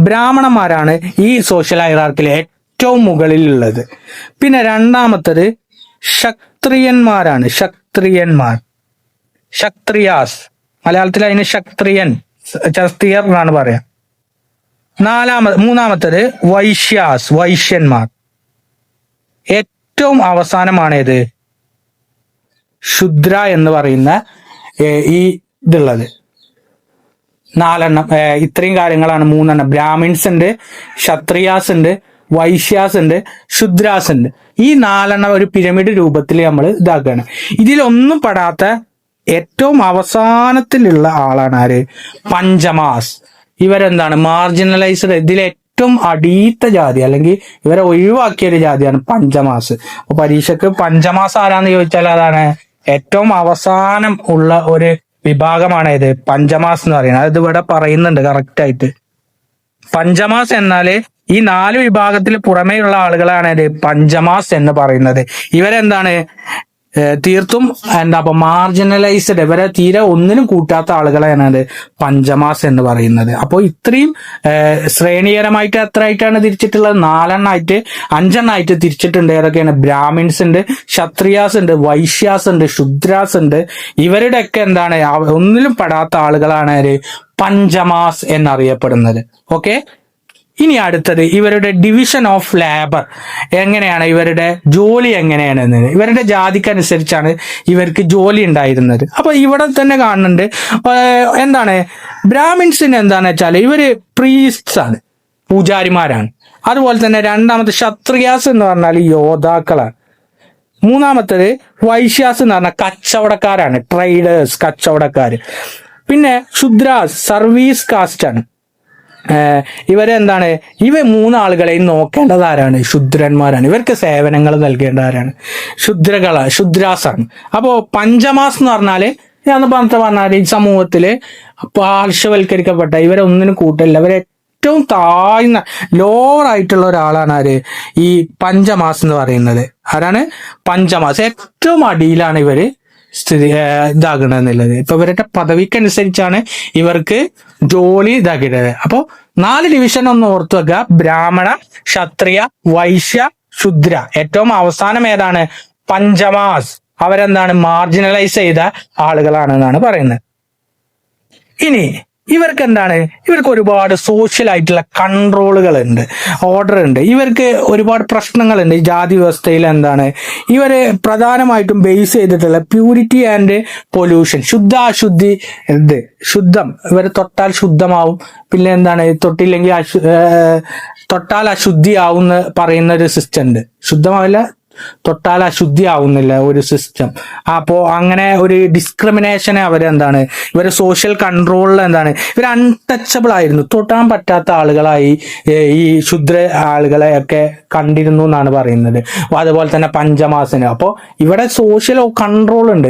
[SPEAKER 1] ബ്രാഹ്മണന്മാരാണ് ഈ സോഷ്യൽ ഹൈറാർക്കിയിലെ ഏറ്റവും മുകളിലുള്ളത്. പിന്നെ രണ്ടാമത്തത് ക്ഷത്രിയന്മാരാണ്, ക്ഷത്രിയാസ്. മലയാളത്തിൽ അതിന് ക്ഷത്രിയർ എന്നാണ് പറയാ. മൂന്നാമത്തത് വൈശ്യന്മാർ. ഏറ്റവും അവസാനമാണ് ഇത് ശൂദ്ര എന്ന് പറയുന്ന ഈ ഇതുള്ളത്. 4 ഇത്രയും കാര്യങ്ങളാണ്. 3 ബ്രാഹ്മിൻസ് ഉണ്ട്, ക്ഷത്രിയാസ് ഉണ്ട്, വൈശ്യാസ് ഉണ്ട്, ശൂദ്രാസ് ഉണ്ട്. ഈ 4 ഒരു പിരമിഡ് രൂപത്തിൽ നമ്മൾ ഇതാക്കുകയാണ്. ഇതിലൊന്നും പെടാത്ത ഏറ്റവും അവസാനത്തിലുള്ള ആളാണ് ആര്? പഞ്ചമാസ്. മാർജിനലൈസ്ഡ്. ഇതിലെ ഏറ്റവും അടിയത്തെ ജാതി അല്ലെങ്കിൽ ഇവരെ ഒഴിവാക്കിയ ഒരു ജാതിയാണ് പഞ്ചമാസ്. അപ്പൊ പരീക്ഷക്ക് പഞ്ചമാസ് ആരാന്ന് ചോദിച്ചാൽ അതാണ് ഏറ്റവും അവസാനം ഉള്ള ഒരു വിഭാഗമാണ് ഇത് പഞ്ചമാസ് എന്ന് പറയുന്നത്. അത് ഇവിടെ പറയുന്നുണ്ട് കറക്റ്റ് ആയിട്ട്. പഞ്ചമാസ് എന്നാല് ഈ 4 വിഭാഗത്തിൽ പുറമേയുള്ള ആളുകളാണ് ഇത് പഞ്ചമാസ് എന്ന് പറയുന്നത്. ഇവരെന്താണ് തീർത്തും അപ്പൊ മാർജിനലൈസ്ഡ്, ഇവരെ തീരെ ഒന്നിനും കൂട്ടാത്ത ആളുകളെയാണ് അത് പഞ്ചമാസ് എന്ന് പറയുന്നത്. അപ്പോൾ ഇത്രയും ശ്രേണികരമായിട്ട് എത്ര ആയിട്ടാണ് തിരിച്ചിട്ടുള്ളത്? 4 5 തിരിച്ചിട്ടുണ്ട്. ഏതൊക്കെയാണ്? ബ്രാഹ്മിൻസ് ഉണ്ട്, ക്ഷത്രിയാസ് ഉണ്ട്, വൈശ്യാസ് ഉണ്ട്, ശുദ്രാസ് ഉണ്ട്. ഇവരുടെയൊക്കെ എന്താണ് ഒന്നിലും പെടാത്ത ആളുകളാണ് പഞ്ചമാസ് എന്നറിയപ്പെടുന്നത്. ഓക്കെ, ഇനി അടുത്തത് ഇവരുടെ ഡിവിഷൻ ഓഫ് ലേബർ എങ്ങനെയാണ്, ഇവരുടെ ജോലി എങ്ങനെയാണെന്ന്. ഇവരുടെ ജാതിക്കനുസരിച്ചാണ് ഇവർക്ക് ജോലി ഉണ്ടായിരുന്നത്. അപ്പൊ ഇവിടെ തന്നെ കാണുന്നുണ്ട് എന്താണ് ബ്രാഹ്മിൻസിന് എന്താന്ന് വെച്ചാൽ ഇവര് പ്രീസ്റ്റ്സ് ആണ്, പൂജാരിമാരാണ്. അതുപോലെ തന്നെ രണ്ടാമത്തെ ക്ഷത്രിയാസ് എന്ന് പറഞ്ഞാൽ യോദ്ധാക്കളാണ്. മൂന്നാമത്തേത് വൈശ്യാസ് എന്ന് പറഞ്ഞാൽ കച്ചവടക്കാരാണ്, ട്രേഡേഴ്സ്, കച്ചവടക്കാര്. പിന്നെ ശുദ്രാസ് സർവീസ് കാസ്റ്റ് ആണ്. ഇവരെന്താണ് ഇവ 3 ആളുകളെയും നോക്കേണ്ടത് ആരാണ്? ശുദ്രന്മാരാണ്. ഇവർക്ക് സേവനങ്ങൾ നൽകേണ്ടവരാണ്. ശുദ്രാസാണ്. അപ്പോ പഞ്ചമാസ് എന്ന് പറഞ്ഞാല് ഞാൻ പറഞ്ഞാല് ഈ സമൂഹത്തില് പാർശ്വവൽക്കരിക്കപ്പെട്ട, ഇവരെ ഒന്നിനും കൂട്ടില്ല, ഇവരെ ഏറ്റവും താഴ്ന്ന ലോവർ ആയിട്ടുള്ള ഒരാളാണ് ആര്? ഈ പഞ്ചമാസ് എന്ന് പറയുന്നത്. ആരാണ് പഞ്ചമാസ്? ഏറ്റവും അടിയിലാണ് ഇവര് ഇതാകണമെന്നുള്ളത്. ഇപ്പൊ ഇവരുടെ പദവിക്കനുസരിച്ചാണ് ഇവർക്ക് ജോലി ഇതാക്കിയത്. അപ്പോ 4 ഡിവിഷൻ ഒന്ന് ഓർത്തു വെക്കുക: ബ്രാഹ്മണ, ക്ഷത്രിയ, വൈശ്യ, ശുദ്ര. ഏറ്റവും അവസാനം ഏതാണ്? പഞ്ചമാസ്. അവരെന്താണ് മാർജിനലൈസ് ചെയ്ത ആളുകളാണെന്നാണ് പറയുന്നത്. ഇനി ഇവർക്ക് എന്താണ്? ഇവർക്ക് ഒരുപാട് സോഷ്യൽ ആയിട്ടുള്ള കൺട്രോളുകൾ ഉണ്ട്, ഓർഡർ ഉണ്ട്. ഇവർക്ക് ഒരുപാട് പ്രശ്നങ്ങളുണ്ട്. ഈ ജാതി വ്യവസ്ഥയിൽ എന്താണ് ഇവര് പ്രധാനമായിട്ടും ബേസ് ചെയ്തിട്ടുള്ള പ്യൂരിറ്റി ആൻഡ് പൊല്യൂഷൻ, അശുദ്ധി. ശുദ്ധം, ഇവര് തൊട്ടാൽ ശുദ്ധമാവും, പിന്നെ എന്താണ് തൊട്ടില്ലെങ്കിൽ തൊട്ടാൽ അശുദ്ധിയാവും എന്ന് പറയുന്ന ഒരു സിസ്റ്റം ഉണ്ട്. ശുദ്ധമാവില്ല, തൊട്ടാൽ അശുദ്ധി ആവുന്നില്ല ഒരു സിസ്റ്റം. അപ്പോ അങ്ങനെ ഒരു ഡിസ്ക്രിമിനേഷനെ അവരെന്താണ് ഇവര് സോഷ്യൽ കൺട്രോളിൽ എന്താണ് ഇവർ അൺടച്ചബിൾ ആയിരുന്നു, തൊട്ടാൻ പറ്റാത്ത ആളുകളായി ഈ ശുദ്ര ആളുകളെ ഒക്കെ കണ്ടിരുന്നു എന്നാണ് പറയുന്നത്. അതുപോലെ തന്നെ പഞ്ചമാസിന്. അപ്പോ ഇവിടെ സോഷ്യൽ കൺട്രോൾ ഉണ്ട്.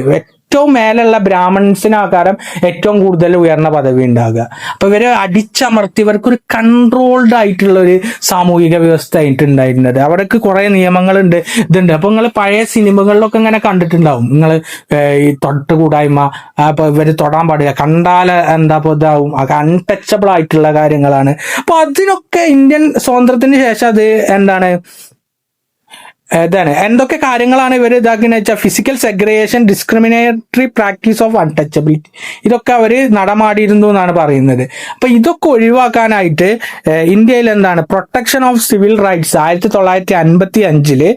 [SPEAKER 1] ഏറ്റവും മേലുള്ള ബ്രാഹ്മൺസിനാകാരം ഏറ്റവും കൂടുതൽ ഉയർന്ന പദവി ഉണ്ടാകുക. അപ്പൊ ഇവരെ അടിച്ചമർത്തി ഇവർക്കൊരു കൺട്രോൾഡ് ആയിട്ടുള്ള ഒരു സാമൂഹിക വ്യവസ്ഥ ആയിട്ട് ഉണ്ടായിരുന്നത്. അവിടേക്ക് കുറെ നിയമങ്ങളുണ്ട്, ഇതുണ്ട്. അപ്പൊ നിങ്ങൾ പഴയ സിനിമകളിലൊക്കെ ഇങ്ങനെ കണ്ടിട്ടുണ്ടാവും. നിങ്ങൾ ഈ തൊട്ടുകൂടായ്മ, അപ്പൊ ഇവര് തൊടാൻ പാടില്ല, കണ്ടാൽ എന്താ ഇതാവും, അൺടച്ചബിൾ ആയിട്ടുള്ള കാര്യങ്ങളാണ്. അപ്പൊ അതിനൊക്കെ ഇന്ത്യൻ സ്വാതന്ത്ര്യത്തിന് ശേഷം അത് എന്താണ് ഇതാണ്. എന്തൊക്കെ കാര്യങ്ങളാണ് ഇവർ ഇതാക്കിയെന്ന് വെച്ചാൽ physical segregation, discriminatory practice of untouchability, ഇതൊക്കെ അവർ നടമാടിയിരുന്നു എന്നാണ് പറയുന്നത്. അപ്പൊ ഇതൊക്കെ ഒഴിവാക്കാനായിട്ട് ഇന്ത്യയിൽ എന്താണ് പ്രൊട്ടക്ഷൻ ഓഫ് സിവിൽ റൈറ്റ്സ് 1955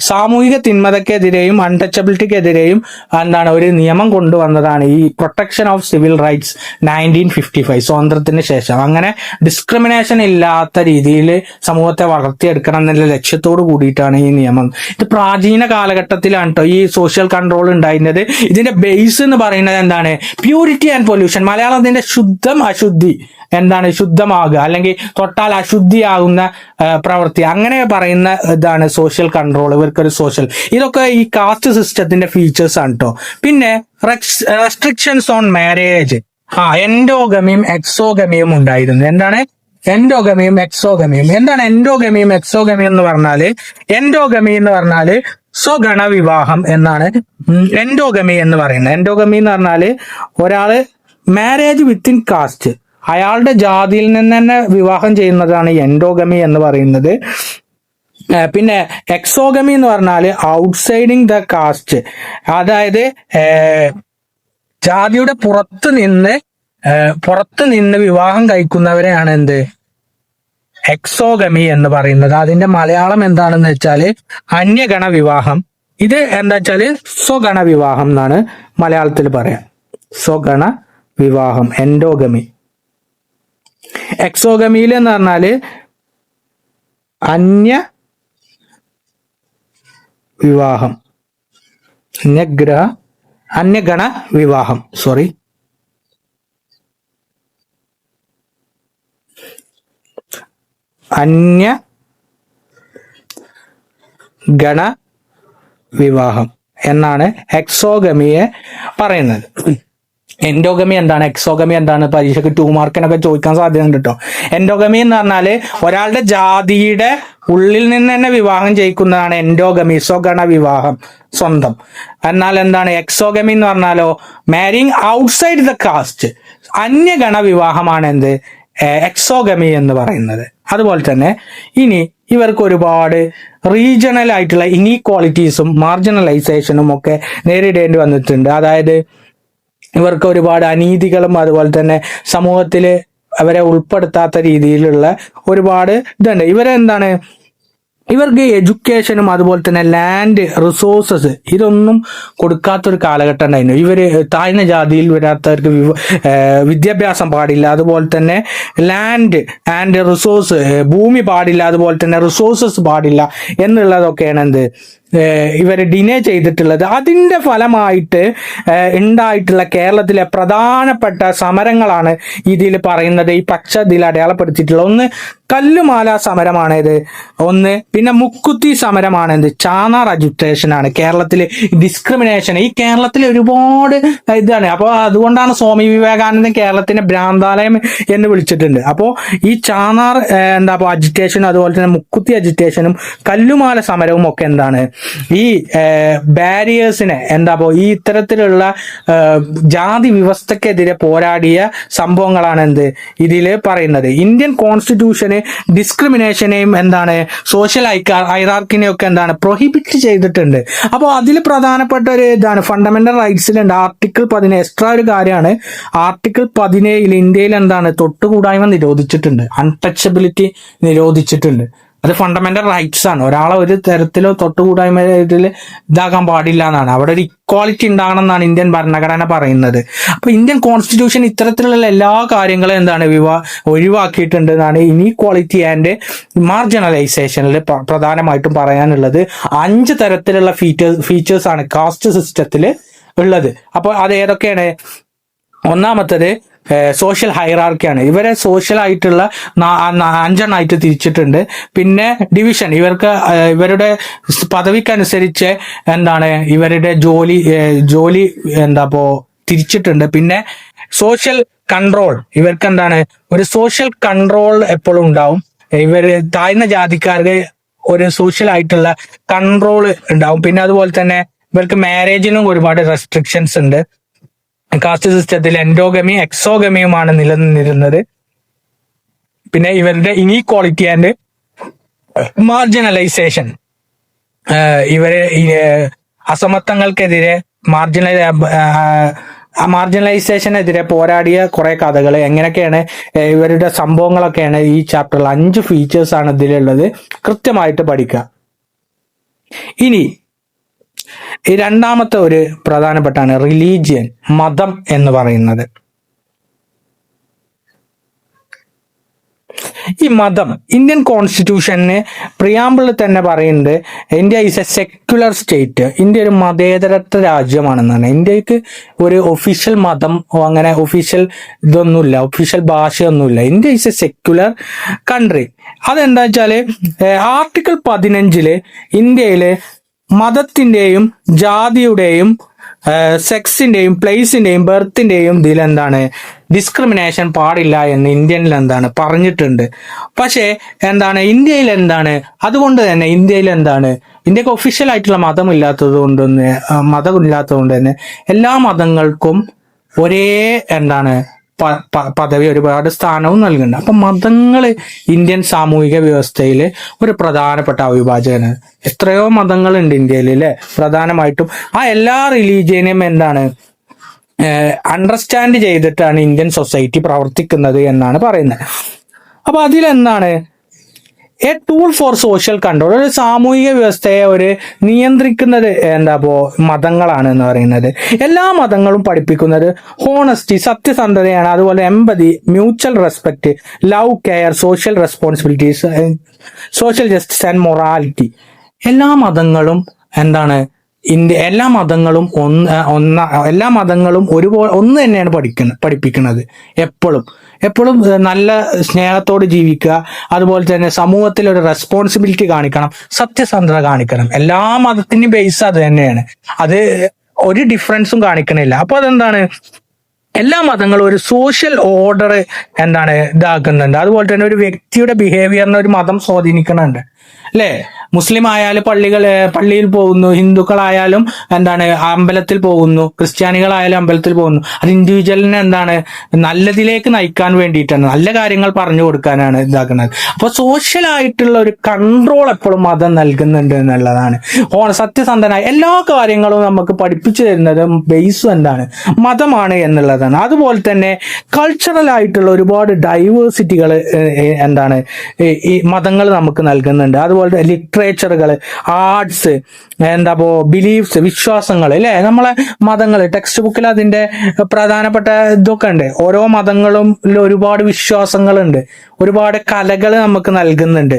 [SPEAKER 1] സാമൂഹിക തിന്മതക്കെതിരെയും അൺടച്ചബിലിറ്റിക്കെതിരെയും എന്താണ് ഒരു നിയമം കൊണ്ടുവന്നതാണ് ഈ പ്രൊട്ടക്ഷൻ ഓഫ് സിവിൽ റൈറ്റ്സ് 1955, സ്വാതന്ത്ര്യത്തിന് ശേഷം. അങ്ങനെ ഡിസ്ക്രിമിനേഷൻ ഇല്ലാത്ത രീതിയിൽ സമൂഹത്തെ വളർത്തിയെടുക്കണം എന്നുള്ള ലക്ഷ്യത്തോട് കൂടിയിട്ടാണ് ഈ നിയമം. ഇത് പ്രാചീന കാലഘട്ടത്തിലാണ് കേട്ടോ ഈ സോഷ്യൽ കൺട്രോൾ ഉണ്ടായിരുന്നത്. ഇതിന്റെ ബേസ് എന്ന് പറയുന്നത് എന്താണ്? Purity and pollution. മലയാളത്തിന്റെ ശുദ്ധം അശുദ്ധി എന്താണ്? ശുദ്ധമാകുക അല്ലെങ്കിൽ തൊട്ടാൽ അശുദ്ധിയാകുന്ന പ്രവൃത്തി, അങ്ങനെ പറയുന്ന ഇതാണ് സോഷ്യൽ കൺട്രോൾ. ഇവർക്കൊരു സോഷ്യൽ, ഇതൊക്കെ ഈ കാസ്റ്റ് സിസ്റ്റത്തിന്റെ ഫീച്ചേഴ്സ് ആണ് കേട്ടോ. പിന്നെ റെസ്ട്രിക്ഷൻസ് ഓൺ മാരേജ്, എൻഡോഗമിയും എക്സോഗമിയും ഉണ്ടായിരുന്നു. എന്താണ് എൻഡോഗമിയും എക്സോഗമിയും? എന്താണ് എൻഡോഗമിയും എക്സോഗമിയും എന്ന് പറഞ്ഞാല്? എൻഡോഗമി എന്ന് പറഞ്ഞാല് സ്വഗണ വിവാഹം എന്നാണ് എൻഡോഗമി എന്ന് പറയുന്നത്. എൻഡോഗമി എന്ന് പറഞ്ഞാല് ഒരാള് മാരേജ് വിത്തിൻ കാസ്റ്റ്, അയാളുടെ ജാതിയിൽ നിന്ന് തന്നെ വിവാഹം ചെയ്യുന്നതാണ് എൻഡോഗമി എന്ന് പറയുന്നത്. പിന്നെ എക്സോഗമി എന്ന് പറഞ്ഞാല് ഔട്ട്സൈഡിങ് ദ കാസ്റ്റ്, അതായത് ജാതിയുടെ പുറത്ത് നിന്ന് വിവാഹം കഴിക്കുന്നവരെയാണ് എന്ത് എക്സോഗമി എന്ന് പറയുന്നത്. അതിന്റെ മലയാളം എന്താണെന്ന് വെച്ചാല് അന്യഗണ വിവാഹം. ഇത് എന്താ വെച്ചാല് സ്വഗണ വിവാഹം എന്നാണ് മലയാളത്തിൽ പറയാം. സ്വഗണ വിവാഹം, എൻഡോഗമി. എക്സോഗമിയിൽ എന്ന് പറഞ്ഞാല് വിവാഹം, അന്യഗണ വിവാഹം, സോറി, അന്യഗണ വിവാഹം എന്നാണ് എക്സോഗമിയെ പറയുന്നത്. എൻഡോഗമി എന്താണ്, എക്സോഗമി എന്താണ്, പരീക്ഷയ്ക്ക് 2 മാർക്കിനൊക്കെ ചോദിക്കാൻ സാധ്യതയുണ്ട് കേട്ടോ. എൻഡോഗമി എന്ന് പറഞ്ഞാൽ ഒരാളുടെ ജാതിയുടെ ഉള്ളിൽ നിന്ന് തന്നെ വിവാഹം ചെയ്യിക്കുന്നതാണ് എൻഡോഗമി, സ്വഗണ വിവാഹം സ്വന്തം. എന്നാൽ എന്താണ് എക്സോഗമി എന്ന് പറഞ്ഞാലോ, മാരിങ് ഔട്ട്സൈഡ് ദ കാസ്റ്റ്, അന്യഗണ വിവാഹമാണ് എന്ത് എക്സോഗമി എന്ന് പറയുന്നത്. അതുപോലെ തന്നെ ഇനി ഇവർക്ക് ഒരുപാട് റീജിയണൽ ആയിട്ടുള്ള ഇനീക്വാളിറ്റീസും മാർജിനലൈസേഷനും ഒക്കെ നേരിടേണ്ടി വന്നിട്ടുണ്ട്. അതായത് ഇവർക്ക് ഒരുപാട് അനീതികളും അതുപോലെ തന്നെ സമൂഹത്തിൽ അവരെ ഉൾപ്പെടുത്താത്ത രീതിയിലുള്ള ഒരുപാട് ഇതുണ്ട്. ഇവരെന്താണ്, ഇവർക്ക് എഡ്യൂക്കേഷനും അതുപോലെ തന്നെ ലാൻഡ് റിസോഴ്സസ് ഇതൊന്നും കൊടുക്കാത്തൊരു കാലഘട്ടം ഉണ്ടായിരുന്നു. ഇവര് താഴ്ന്ന ജാതിയിൽ വരാത്തവർക്ക് വിദ്യാഭ്യാസം പാടില്ല, അതുപോലെ തന്നെ ലാൻഡ് ആൻഡ് റിസോഴ്സ്, ഭൂമി പാടില്ല, അതുപോലെ തന്നെ റിസോഴ്സസ് പാടില്ല എന്നുള്ളതൊക്കെയാണ് എന്ത് ഇവർ ഡിനേ ചെയ്തിട്ടുള്ളത്. അതിന്റെ ഫലമായിട്ട് ഉണ്ടായിട്ടുള്ള കേരളത്തിലെ പ്രധാനപ്പെട്ട സമരങ്ങളാണ് ഇതിൽ പറയുന്നത്. ഈ പച്ച ഇതിൽ അടയാളപ്പെടുത്തിയിട്ടുള്ള ഒന്ന് കല്ലുമാല സമരമാണിത്, ഒന്ന് പിന്നെ മുക്കുത്തി സമരമാണിത്, ചാന്നാർ അജിറ്റേഷൻ ആണ്. കേരളത്തില് ഡിസ്ക്രിമിനേഷൻ, ഈ കേരളത്തിൽ ഒരുപാട് ഇതാണ്. അപ്പോൾ അതുകൊണ്ടാണ് സ്വാമി വിവേകാനന്ദൻ കേരളത്തിനെ ഭ്രാന്താലയം എന്ന് വിളിച്ചിട്ടുണ്ട്. അപ്പോൾ ഈ ചാന്നാർ അജിറ്റേഷനും അതുപോലെ തന്നെ മുക്കുത്തി അജിറ്റേഷനും കല്ലുമാല സമരവും ഒക്കെ എന്താണ് ഈ ബാരിയേഴ്സിനെ ഈ ഇത്തരത്തിലുള്ള ജാതി വ്യവസ്ഥക്കെതിരെ പോരാടിയ സംഭവങ്ങളാണ് എന്ത് ഇതിൽ പറയുന്നത്. ഇന്ത്യൻ കോൺസ്റ്റിറ്റ്യൂഷന് ഡിസ്ക്രിമിനേഷനെയും സോഷ്യൽ ഹൈറാർക്കിനെയും ഒക്കെ പ്രൊഹിബിറ്റ് ചെയ്തിട്ടുണ്ട്. അപ്പോൾ അതിൽ പ്രധാനപ്പെട്ട ഒരു ഇതാണ് ഫണ്ടമെന്റൽ റൈറ്റ്സിലുണ്ട് ആർട്ടിക്കിൾ 17. എക്സ്ട്രാ ഒരു കാര്യമാണ്, ആർട്ടിക്കിൾ 17 ഇന്ത്യയിൽ തൊട്ടുകൂടായ്മ നിരോധിച്ചിട്ടുണ്ട്, അൺടച്ചബിലിറ്റി നിരോധിച്ചിട്ടുണ്ട്. അത് ഫണ്ടമെന്റൽ റൈറ്റ്സ് ആണ്. ഒരാളെ ഒരു തരത്തിലോ തൊട്ടുകൂടായ്മ ഇതിൽ ഇതാക്കാൻ പാടില്ല എന്നാണ്. അവിടെ ഒരു ഇക്വാളിറ്റി ഉണ്ടാകണം എന്നാണ് ഇന്ത്യൻ ഭരണഘടന പറയുന്നത്. അപ്പൊ ഇന്ത്യൻ കോൺസ്റ്റിറ്റ്യൂഷൻ ഇത്തരത്തിലുള്ള എല്ലാ കാര്യങ്ങളും ഒഴിവാക്കിയിട്ടുണ്ട് എന്നാണ് ഇനീക്വാളിറ്റി ആൻഡ് മാർജിനലൈസേഷനിൽ പ്രധാനമായിട്ടും പറയാനുള്ളത്. 5 തരത്തിലുള്ള ഫീച്ചേഴ്സ് ആണ് കാസ്റ്റ് സിസ്റ്റത്തിൽ ഉള്ളത്. അപ്പോൾ അത് ഏതൊക്കെയാണ്? ഒന്നാമത്തത് സോഷ്യൽ ഹൈറാർക്കിയാണ്. ഇവരെ സോഷ്യൽ ആയിട്ടുള്ള 5 തിരിച്ചിട്ടുണ്ട്. പിന്നെ ഡിവിഷൻ, ഇവരുടെ പദവിക്കനുസരിച്ച് ഇവരുടെ ജോലി തിരിച്ചിട്ടുണ്ട്. പിന്നെ സോഷ്യൽ കൺട്രോൾ, ഇവർക്ക് ഒരു സോഷ്യൽ കൺട്രോൾ എപ്പോഴും ഉണ്ടാവും. ഇവര് താഴ്ന്ന ജാതിക്കാർക്ക് ഒരു സോഷ്യൽ ആയിട്ടുള്ള കൺട്രോൾ ഉണ്ടാവും. പിന്നെ അതുപോലെ തന്നെ ഇവർക്ക് മാരേജിനും ഒരുപാട് റെസ്ട്രിക്ഷൻസ് ഉണ്ട്. കാസ്റ്റ് സിസ്റ്റത്തിൽ എൻഡോഗമി എക്സോഗമിയുമാണ് നിലനിന്നിരുന്നത്. പിന്നെ ഇവരുടെ ഇനീക്വാളിറ്റി ആൻഡ് മാർജിനലൈസേഷൻ, ഇവര് അസമത്വങ്ങൾക്കെതിരെ മാർജിനലൈസേഷനെതിരെ പോരാടിയ കുറെ കഥകൾ എങ്ങനെയൊക്കെയാണ് ഇവരുടെ സംഭവങ്ങളൊക്കെയാണ് ഈ ചാപ്റ്ററിൽ 5 ഫീച്ചേഴ്സ് ആണ് ഇതിലുള്ളത്. കൃത്യമായിട്ട് പഠിക്കുക. ഇനി ഈ രണ്ടാമത്തെ ഒരു പ്രധാനപ്പെട്ടാണ് റിലീജിയൻ, മതം എന്ന് പറയുന്നത്. ഈ മതം ഇന്ത്യൻ കോൺസ്റ്റിറ്റ്യൂഷന് പ്രിയാമ്പിളിൽ തന്നെ പറയുന്നുണ്ട്, India is a secular state. India ഒരു മതേതരത്വ രാജ്യമാണെന്നാണ്. ഇന്ത്യക്ക് ഒരു ഒഫീഷ്യൽ മതം അങ്ങനെ ഒഫീഷ്യൽ ഇതൊന്നുമില്ല, ഒഫീഷ്യൽ ഭാഷയൊന്നുമില്ല. India is a secular country. അതെന്താ വെച്ചാല് ആർട്ടിക്കിൾ 15 ഇന്ത്യയില് മതത്തിന്റെയും ജാതിയുടെയും സെക്സിന്റെയും പ്ലേസിന്റെയും ബർത്തിന്റെയും ഇതിൽ ഡിസ്ക്രിമിനേഷൻ പാടില്ല എന്ന് ഇന്ത്യയിൽ പറഞ്ഞിട്ടുണ്ട്. പക്ഷേ ഇന്ത്യയിൽ അതുകൊണ്ട് തന്നെ ഇന്ത്യയിൽ ഇന്ത്യക്ക് ഒഫീഷ്യൽ ആയിട്ടുള്ള മതമില്ലാത്തത് കൊണ്ട് തന്നെ എല്ലാ മതങ്ങൾക്കും ഒരേ പദവി, ഒരുപാട് സ്ഥാനവും നൽകുന്നുണ്ട്. അപ്പൊ മതങ്ങള് ഇന്ത്യൻ സാമൂഹിക വ്യവസ്ഥയിൽ ഒരു പ്രധാനപ്പെട്ട അവിഭാജ്യമാണ്. എത്രയോ മതങ്ങളുണ്ട് ഇന്ത്യയിൽ അല്ലെ. പ്രധാനമായിട്ടും ആ എല്ലാ റിലീജിയനെയും അണ്ടർസ്റ്റാൻഡ് ചെയ്തിട്ടാണ് ഇന്ത്യൻ സൊസൈറ്റി പ്രവർത്തിക്കുന്നത് എന്നാണ് പറയുന്നത്. അപ്പൊ A tool for social control, ഒരു സാമൂഹിക വ്യവസ്ഥയെ നിയന്ത്രിക്കുന്നത് മതങ്ങളാണ് എന്ന് പറയുന്നത്. എല്ലാ മതങ്ങളും പഠിപ്പിക്കുന്നത് ഹോണസ്റ്റി, സത്യസന്ധതയാണ്. അതുപോലെ empathy, mutual respect, love, care, social responsibilities, social justice and morality. എല്ലാ മതങ്ങളും എല്ലാ മതങ്ങളും ഒരുപോലെ ഒന്ന് തന്നെയാണ് പഠിപ്പിക്കുന്നത് എപ്പോഴും. എപ്പോഴും നല്ല സ്നേഹത്തോട് ജീവിക്കുക, അതുപോലെ തന്നെ സമൂഹത്തിൽ ഒരു റെസ്പോൺസിബിലിറ്റി കാണിക്കണം, സത്യസന്ധത കാണിക്കണം. എല്ലാ മതത്തിന്റെയും ബേസ് അത് തന്നെയാണ്. അത് ഒരു ഡിഫറൻസും കാണിക്കണില്ല. അപ്പൊ അതെന്താണ്, എല്ലാ മതങ്ങളും ഒരു സോഷ്യൽ ഓർഡർ ഇതാക്കുന്നുണ്ട്. അതുപോലെ തന്നെ ഒരു വ്യക്തിയുടെ ബിഹേവിയറിനെ ഒരു മതം സ്വാധീനിക്കുന്നുണ്ട് അല്ലേ? മുസ്ലിം ആയാലും പള്ളിയിൽ പോകുന്നു, ഹിന്ദുക്കളായാലും അമ്പലത്തിൽ പോകുന്നു, ക്രിസ്ത്യാനികളായാലും അമ്പലത്തിൽ പോകുന്നു. അത് ഇൻഡിവിജ്വലിനെ നല്ലതിലേക്ക് നയിക്കാൻ വേണ്ടിയിട്ടാണ്, നല്ല കാര്യങ്ങൾ പറഞ്ഞു കൊടുക്കാനാണ് ഇതാക്കുന്നത്. അപ്പൊ സോഷ്യൽ ആയിട്ടുള്ള ഒരു കൺട്രോൾ എപ്പോഴും മതം നൽകുന്നുണ്ട് എന്നുള്ളതാണ്. സത്യസന്ധനായ എല്ലാ കാര്യങ്ങളും നമുക്ക് പഠിപ്പിച്ചു തരുന്നത് ബേസും മതമാണ് എന്നുള്ളതാണ്. അതുപോലെ തന്നെ കൾച്ചറൽ ആയിട്ടുള്ള ഒരുപാട് ഡൈവേഴ്സിറ്റികൾ ഈ മതങ്ങൾ നമുക്ക് നൽകുന്നുണ്ട്. അതുപോലെ ലിറ്ററേച്ചറുകൾ, ആർട്സ്, ബിലീഫ്സ്, വിശ്വാസങ്ങൾ അല്ലെ? നമ്മളെ മതങ്ങൾ ടെക്സ്റ്റ് ബുക്കിൽ അതിന്റെ പ്രധാനപ്പെട്ട ഇതൊക്കെ ഉണ്ട്. ഓരോ മതങ്ങളും ഒരുപാട് വിശ്വാസങ്ങളുണ്ട്, ഒരുപാട് കലകൾ നമുക്ക് നൽകുന്നുണ്ട്.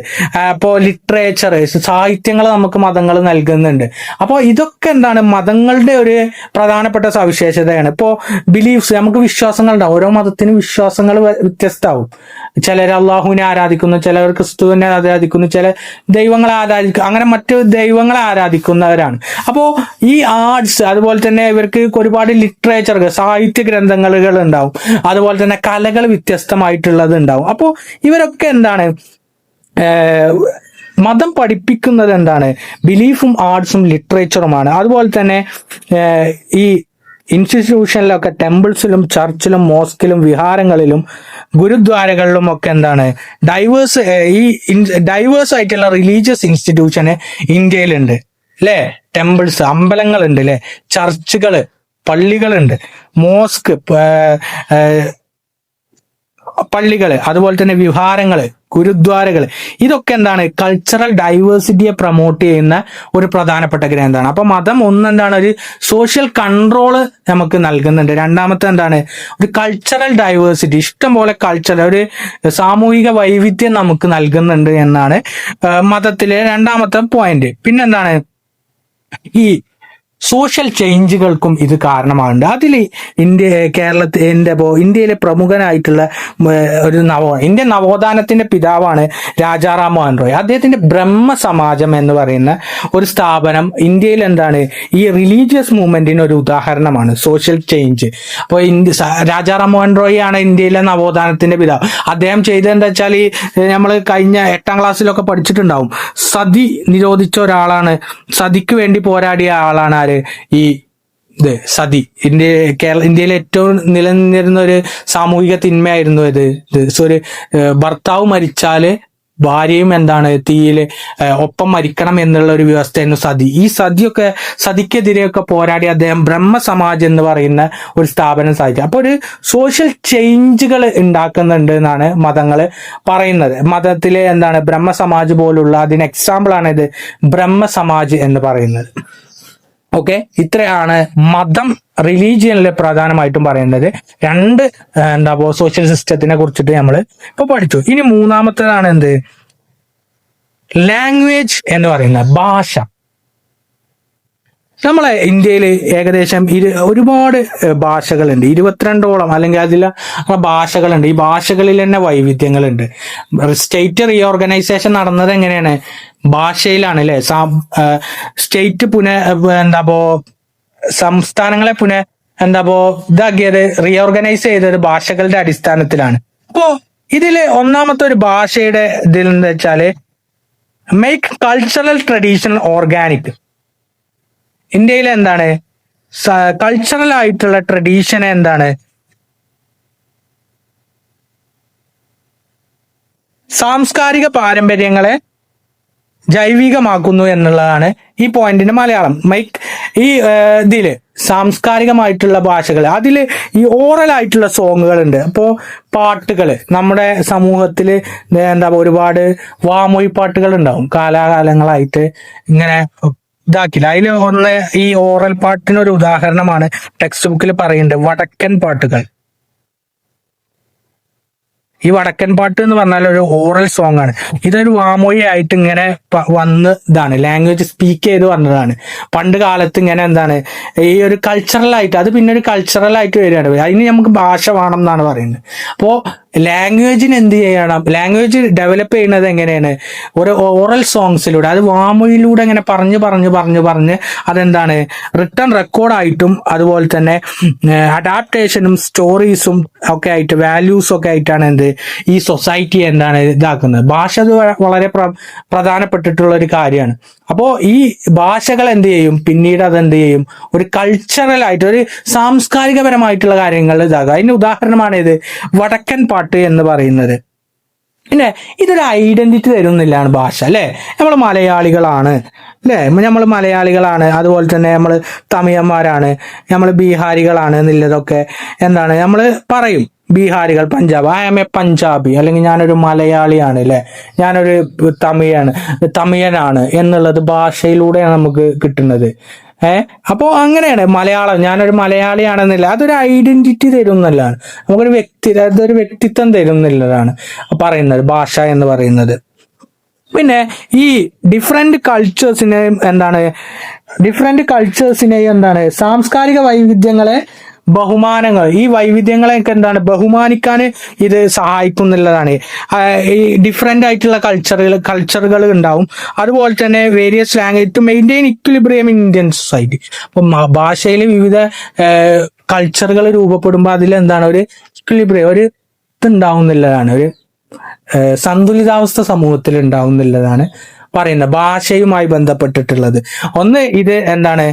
[SPEAKER 1] അപ്പോൾ ലിറ്ററേച്ചർ, സാഹിത്യങ്ങൾ നമുക്ക് മതങ്ങൾ നൽകുന്നുണ്ട്. അപ്പോൾ ഇതൊക്കെ മതങ്ങളുടെ ഒരു പ്രധാനപ്പെട്ട സവിശേഷതയാണ്. ഇപ്പോൾ ബിലീഫ്സ്, നമുക്ക് വിശ്വാസങ്ങൾ ഉണ്ടാവും. ഓരോ മതത്തിനും വിശ്വാസങ്ങൾ വ്യത്യസ്തമാവും. ചിലർ അള്ളാഹുവിനെ ആരാധിക്കുന്നു, ചിലർ ക്രിസ്തുവിനെ ആരാധിക്കുന്നു, ചില ദൈവങ്ങളെ ആരാധിക്കും, അങ്ങനെ മറ്റു ദൈവങ്ങളെ ആരാധിക്കുന്നവരാണ്. അപ്പോൾ ഈ ആർട്സ്, അതുപോലെ തന്നെ ഇവർക്ക് ഒരുപാട് ലിറ്ററേച്ചർ, സാഹിത്യ ഗ്രന്ഥങ്ങൾ ഉണ്ടാവും. അതുപോലെ തന്നെ കലകൾ വ്യത്യസ്തമായിട്ടുള്ളത് ഉണ്ടാവും. അപ്പോൾ ഇവരൊക്കെ മതം പഠിപ്പിക്കുന്നത് ബിലീഫും ആർട്സും ലിറ്ററേച്ചറുമാണ്. അതുപോലെ തന്നെ ഈ ഇൻസ്റ്റിറ്റ്യൂഷനിലൊക്കെ ടെമ്പിൾസിലും ചർച്ചിലും മോസ്കിലും വിഹാരങ്ങളിലും ഗുരുദ്വാരകളിലും ഒക്കെ ഡൈവേഴ്സ് ആയിട്ടുള്ള റിലീജിയസ് ഇൻസ്റ്റിറ്റ്യൂഷന് ഇന്ത്യയിലുണ്ട് അല്ലേ? ടെമ്പിൾസ്, അമ്പലങ്ങളുണ്ട് അല്ലെ? ചർച്ചുകള്, പള്ളികളുണ്ട്, മോസ്ക്, പള്ളികള്, അതുപോലെ തന്നെ വിഹാരങ്ങള്, ഗുരുദ്വാരകൾ. ഇതൊക്കെ കൾച്ചറൽ ഡൈവേഴ്സിറ്റിയെ പ്രൊമോട്ട് ചെയ്യുന്ന ഒരു പ്രധാനപ്പെട്ട ഗ്രന്ഥമാണ്. അപ്പൊ മതം ഒരു സോഷ്യൽ കൺട്രോള് നമുക്ക് നൽകുന്നുണ്ട്. രണ്ടാമത്തെ ഒരു കൾച്ചറൽ ഡൈവേഴ്സിറ്റി, ഇഷ്ടം പോലെ ഒരു സാമൂഹിക വൈവിധ്യം നമുക്ക് നൽകുന്നുണ്ട് എന്നാണ് മതത്തിലെ രണ്ടാമത്തെ പോയിന്റ്. പിന്നെന്താണ്, ഈ സോഷ്യൽ ചേഞ്ചുകൾക്കും ഇത് കാരണമാകുന്നുണ്ട്. അതിൽ ഇന്ത്യയിലെ പ്രമുഖനായിട്ടുള്ള ഒരു ഇന്ത്യൻ നവോത്ഥാനത്തിന്റെ പിതാവാണ് രാജാറാം മോഹൻ റോയ്. അദ്ദേഹത്തിന്റെ ബ്രഹ്മ സമാജം എന്ന് പറയുന്ന ഒരു സ്ഥാപനം ഇന്ത്യയിൽ ഈ റിലീജിയസ് മൂവ്മെന്റിന് ഒരു ഉദാഹരണമാണ്, സോഷ്യൽ ചേഞ്ച്. അപ്പോൾ രാജാറാം മോഹൻ റോയ് ആണ് ഇന്ത്യയിലെ നവോത്ഥാനത്തിന്റെ പിതാവ്. അദ്ദേഹം ചെയ്തതെന്താ വെച്ചാൽ, നമ്മൾ കഴിഞ്ഞ 8ാം ക്ലാസ്സിലൊക്കെ പഠിച്ചിട്ടുണ്ടാവും, സതി നിരോധിച്ച ഒരാളാണ്, സതിക്ക് വേണ്ടി പോരാടിയ ആളാണ് ഈ സതി. ഇന്ത്യയിലെ ഏറ്റവും നിലനിന്നിരുന്ന ഒരു സാമൂഹിക തിന്മയായിരുന്നു ഇത്. ഒരു ഭർത്താവ് മരിച്ചാല് ഭാര്യയും തീയിൽ ഒപ്പം മരിക്കണം എന്നുള്ള ഒരു വ്യവസ്ഥയായിരുന്നു സതി. ഈ സതിക്കെതിരെയൊക്കെ പോരാടി അദ്ദേഹം ബ്രഹ്മസമാജ് എന്ന് പറയുന്ന ഒരു സ്ഥാപനം സ്ഥാപിച്ചു. അപ്പൊ ഒരു സോഷ്യൽ ചേഞ്ചുകൾ ഉണ്ടാക്കുന്നുണ്ട് എന്നാണ് മതങ്ങൾ പറയുന്നത്. മതത്തിലെ ബ്രഹ്മസമാജ് പോലുള്ള അതിന് എക്സാമ്പിൾ ആണ് ഇത് ബ്രഹ്മസമാജ് എന്ന് പറയുന്നത്. ഓക്കെ, ഇത്രയാണ് മതം റിലീജിയനിൽ പ്രധാനമായിട്ടും പറയുന്നത്. രണ്ട് സോഷ്യൽ സിസ്റ്റത്തിനെ കുറിച്ചിട്ട് നമ്മൾ ഇപ്പൊ പഠിച്ചു. ഇനി മൂന്നാമത്തേതാണ് ലാംഗ്വേജ് എന്ന് പറയുന്നത്, ഭാഷ. നമ്മളെ ഇന്ത്യയിൽ ഏകദേശം ഒരുപാട് ഭാഷകളുണ്ട്, 22ഓളം അല്ലെങ്കിൽ അതിൽ ഭാഷകളുണ്ട്. ഈ ഭാഷകളിൽ തന്നെ വൈവിധ്യങ്ങളുണ്ട്. സ്റ്റേറ്റ് റീഓർഗനൈസേഷൻ നടന്നത് എങ്ങനെയാണ്? ഭാഷയിലാണ് അല്ലെ? സ്റ്റേറ്റ് സംസ്ഥാനങ്ങളെ ഇതാക്കിയത്, റീഓർഗനൈസ് ചെയ്തത് ഭാഷകളുടെ അടിസ്ഥാനത്തിലാണ്. അപ്പോ ഇതില് ഒന്നാമത്തെ ഒരു ഭാഷയുടെ ഇതിൽ എന്ന് വെച്ചാല് മേക്ക് കൾച്ചറൽ ട്രഡീഷൻ ഓർഗാനിക്. ഇന്ത്യയിൽ കൾച്ചറൽ ആയിട്ടുള്ള ട്രഡീഷനെ സാംസ്കാരിക പാരമ്പര്യങ്ങളെ ജൈവികമാക്കുന്നു എന്നുള്ളതാണ് ഈ പോയിന്റിന്റെ മലയാളം. ഇതില് സാംസ്കാരികമായിട്ടുള്ള ഭാഷകൾ, അതില് ഈ ഓറൽ ആയിട്ടുള്ള സോങ്ങുകൾ ഉണ്ട്. അപ്പോ പാട്ടുകള്, നമ്മുടെ സമൂഹത്തില് ഒരുപാട് വാമൊഴി പാട്ടുകൾ ഉണ്ടാവും, കാലാകാലങ്ങളായിട്ട് ഇങ്ങനെ ഇതാക്കില്ല. അതിൽ ഒന്ന് ഈ ഓറൽ പാട്ടിനൊരു ഉദാഹരണമാണ് ടെക്സ്റ്റ് ബുക്കിൽ പറയുന്നുണ്ട്, വടക്കൻ പാട്ടുകൾ. ഈ വടക്കൻ പാട്ട് എന്ന് പറഞ്ഞാൽ ഒരു ഓറൽ സോങ് ആണ്. ഇതൊരു വാമൊഴി ആയിട്ട് ഇങ്ങനെ ഇതാണ്, ലാംഗ്വേജ് സ്പീക്ക് ചെയ്ത് വന്നതാണ്. പണ്ട് കാലത്ത് ഇങ്ങനെ ഈ ഒരു കൾച്ചറൽ ആയിട്ട്, അത് പിന്നെ ഒരു കൾച്ചറൽ ആയിട്ട് വരികയാണ്. അതിന് നമുക്ക് ഭാഷ വേണം എന്നാണ് പറയുന്നത്. അപ്പോ ലാംഗ്വേജിന് എന്ത് ചെയ്യണം, ലാംഗ്വേജ് ഡെവലപ്പ് ചെയ്യുന്നത് എങ്ങനെയാണ്, ഒരു ഓറൽ സോങ്സിലൂടെ, അത് വാമൊഴിയിലൂടെ ഇങ്ങനെ പറഞ്ഞ് അതെന്താണ് റിട്ടേൺ റെക്കോർഡായിട്ടും അതുപോലെ തന്നെ അഡാപ്റ്റേഷനും സ്റ്റോറീസും ഒക്കെ ആയിട്ട് വാല്യൂസും ഒക്കെ ആയിട്ടാണ് എന്ത് ഈ സൊസൈറ്റി എന്താണ് ഇതാക്കുന്നത്. ഭാഷ അത് വളരെ പ്രധാനപ്പെട്ടിട്ടുള്ള ഒരു കാര്യമാണ്. അപ്പോൾ ഈ ഭാഷകൾ എന്ത് ചെയ്യും, പിന്നീട് അതെന്ത് ചെയ്യും, ഒരു കൾച്ചറൽ ആയിട്ട് ഒരു സാംസ്കാരികപരമായിട്ടുള്ള കാര്യങ്ങൾ ഇതാകുക. അതിന് ഉദാഹരണമാണ് ഇത് വടക്കൻ പാട്ട് എന്ന് പറയുന്നത്. പിന്നെ ഇതൊരു ഐഡന്റിറ്റി തരുന്നില്ലാണ് ഭാഷ, അല്ലേ? നമ്മൾ മലയാളികളാണ്, അല്ലേ? നമ്മൾ മലയാളികളാണ്, അതുപോലെ തന്നെ നമ്മൾ തമിഴന്മാരാണ്, നമ്മൾ ബീഹാരികളാണ് എന്നുള്ളതൊക്കെ എന്താണ് നമ്മൾ പറയും. ബീഹാരികൾ, Punjab, I am a Punjabi, അല്ലെങ്കിൽ ഞാനൊരു മലയാളിയാണ്, അല്ലെ, ഞാനൊരു തമിഴനാണ് എന്നുള്ളത് ഭാഷയിലൂടെയാണ് നമുക്ക് കിട്ടുന്നത്. അപ്പോൾ അങ്ങനെയാണ് മലയാളം, ഞാനൊരു മലയാളിയാണെന്നില്ല, അതൊരു ഐഡന്റിറ്റി തരുന്നല്ലാണ്, അതൊരു വ്യക്തിത്വം തരുന്നില്ലതാണ് പറയുന്നത് ഭാഷ എന്ന് പറയുന്നത്. പിന്നെ ഈ ഡിഫറെന്റ് കൾച്ചേഴ്സിനെയും എന്താണ് സാംസ്കാരിക വൈവിധ്യങ്ങളെ ബഹുമാനങ്ങൾ, ഈ വൈവിധ്യങ്ങളെയൊക്കെ എന്താണ് ബഹുമാനിക്കാൻ ഇത് സഹായിക്കുന്നുള്ളതാണ്. ഈ ഡിഫറെന്റ് ആയിട്ടുള്ള കൾച്ചറുകൾ ഉണ്ടാവും, അതുപോലെ തന്നെ various language to maintain equilibrium in Indian society. അപ്പം ഭാഷയിൽ വിവിധ കൾച്ചറുകൾ രൂപപ്പെടുമ്പോൾ അതിലെന്താണ് ഒരു ഇക്വിലിബ്രിയം, ഒരു ഇതുണ്ടാവുന്നില്ലതാണ്, ഒരു സന്തുലിതാവസ്ഥ സമൂഹത്തിൽ ഉണ്ടാവുന്നില്ലതാണ് പറയുന്നത് ഭാഷയുമായി ബന്ധപ്പെട്ടിട്ടുള്ളത്. ഒന്ന് ഇത് എന്താണ്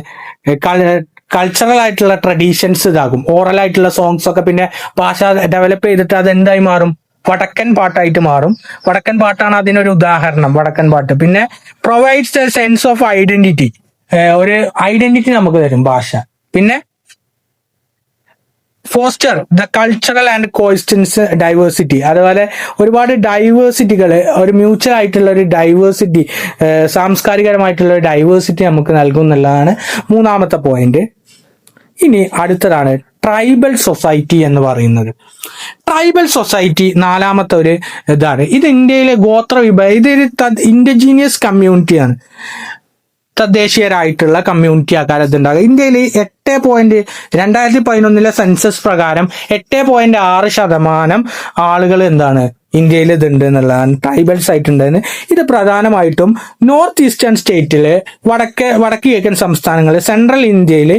[SPEAKER 1] കൾച്ചറൽ ആയിട്ടുള്ള ട്രഡീഷൻസ് ഇതാകും, ഓറൽ ആയിട്ടുള്ള സോങ്സ് ഒക്കെ, പിന്നെ ഭാഷ ഡെവലപ്പ് ചെയ്തിട്ട് അത് എന്തായി മാറും, വടക്കൻ പാട്ടായിട്ട് മാറും. വടക്കൻ പാട്ടാണ് അതിനൊരു ഉദാഹരണം, വടക്കൻ പാട്ട്. പിന്നെ provides A sense of identity, ഒരു ഐഡന്റിറ്റി നമുക്ക് തരും ഭാഷ. പിന്നെ foster the cultural and കോയിസ്റ്റൻസ് diversity, അതുപോലെ ഒരുപാട് ഡൈവേഴ്സിറ്റികൾ, ഒരു മ്യൂച്വൽ ആയിട്ടുള്ള ഒരു ഡൈവേഴ്സിറ്റി, സാംസ്കാരികമായിട്ടുള്ള ഒരു ഡൈവേഴ്സിറ്റി നമുക്ക് നൽകുന്നുള്ളതാണ് മൂന്നാമത്തെ പോയിന്റ്. ഇനി അടുത്തതാണ് ട്രൈബൽ സൊസൈറ്റി എന്ന് പറയുന്നത്. ട്രൈബൽ സൊസൈറ്റി നാലാമത്തെ ഒരു ഇതാണ്. ഇത് ഇന്ത്യയിലെ ഇതൊരു ഇൻഡിജീനിയസ് കമ്മ്യൂണിറ്റിയാണ്, തദ്ദേശീയരായിട്ടുള്ള കമ്മ്യൂണിറ്റി ആക്കാരത് ഉണ്ടാകുക. ഇന്ത്യയിൽ 2011 സെൻസസ് പ്രകാരം 8.6% ആളുകൾ എന്താണ് ഇന്ത്യയിൽ ഇതുണ്ട് എന്നുള്ളതാണ്, ട്രൈബൽസ് ആയിട്ടുണ്ടെന്ന്. ഇത് പ്രധാനമായിട്ടും നോർത്ത് ഈസ്റ്റേൺ സ്റ്റേറ്റില്, വടക്ക് കിഴക്കൻ സംസ്ഥാനങ്ങളിൽ, സെൻട്രൽ ഇന്ത്യയിൽ,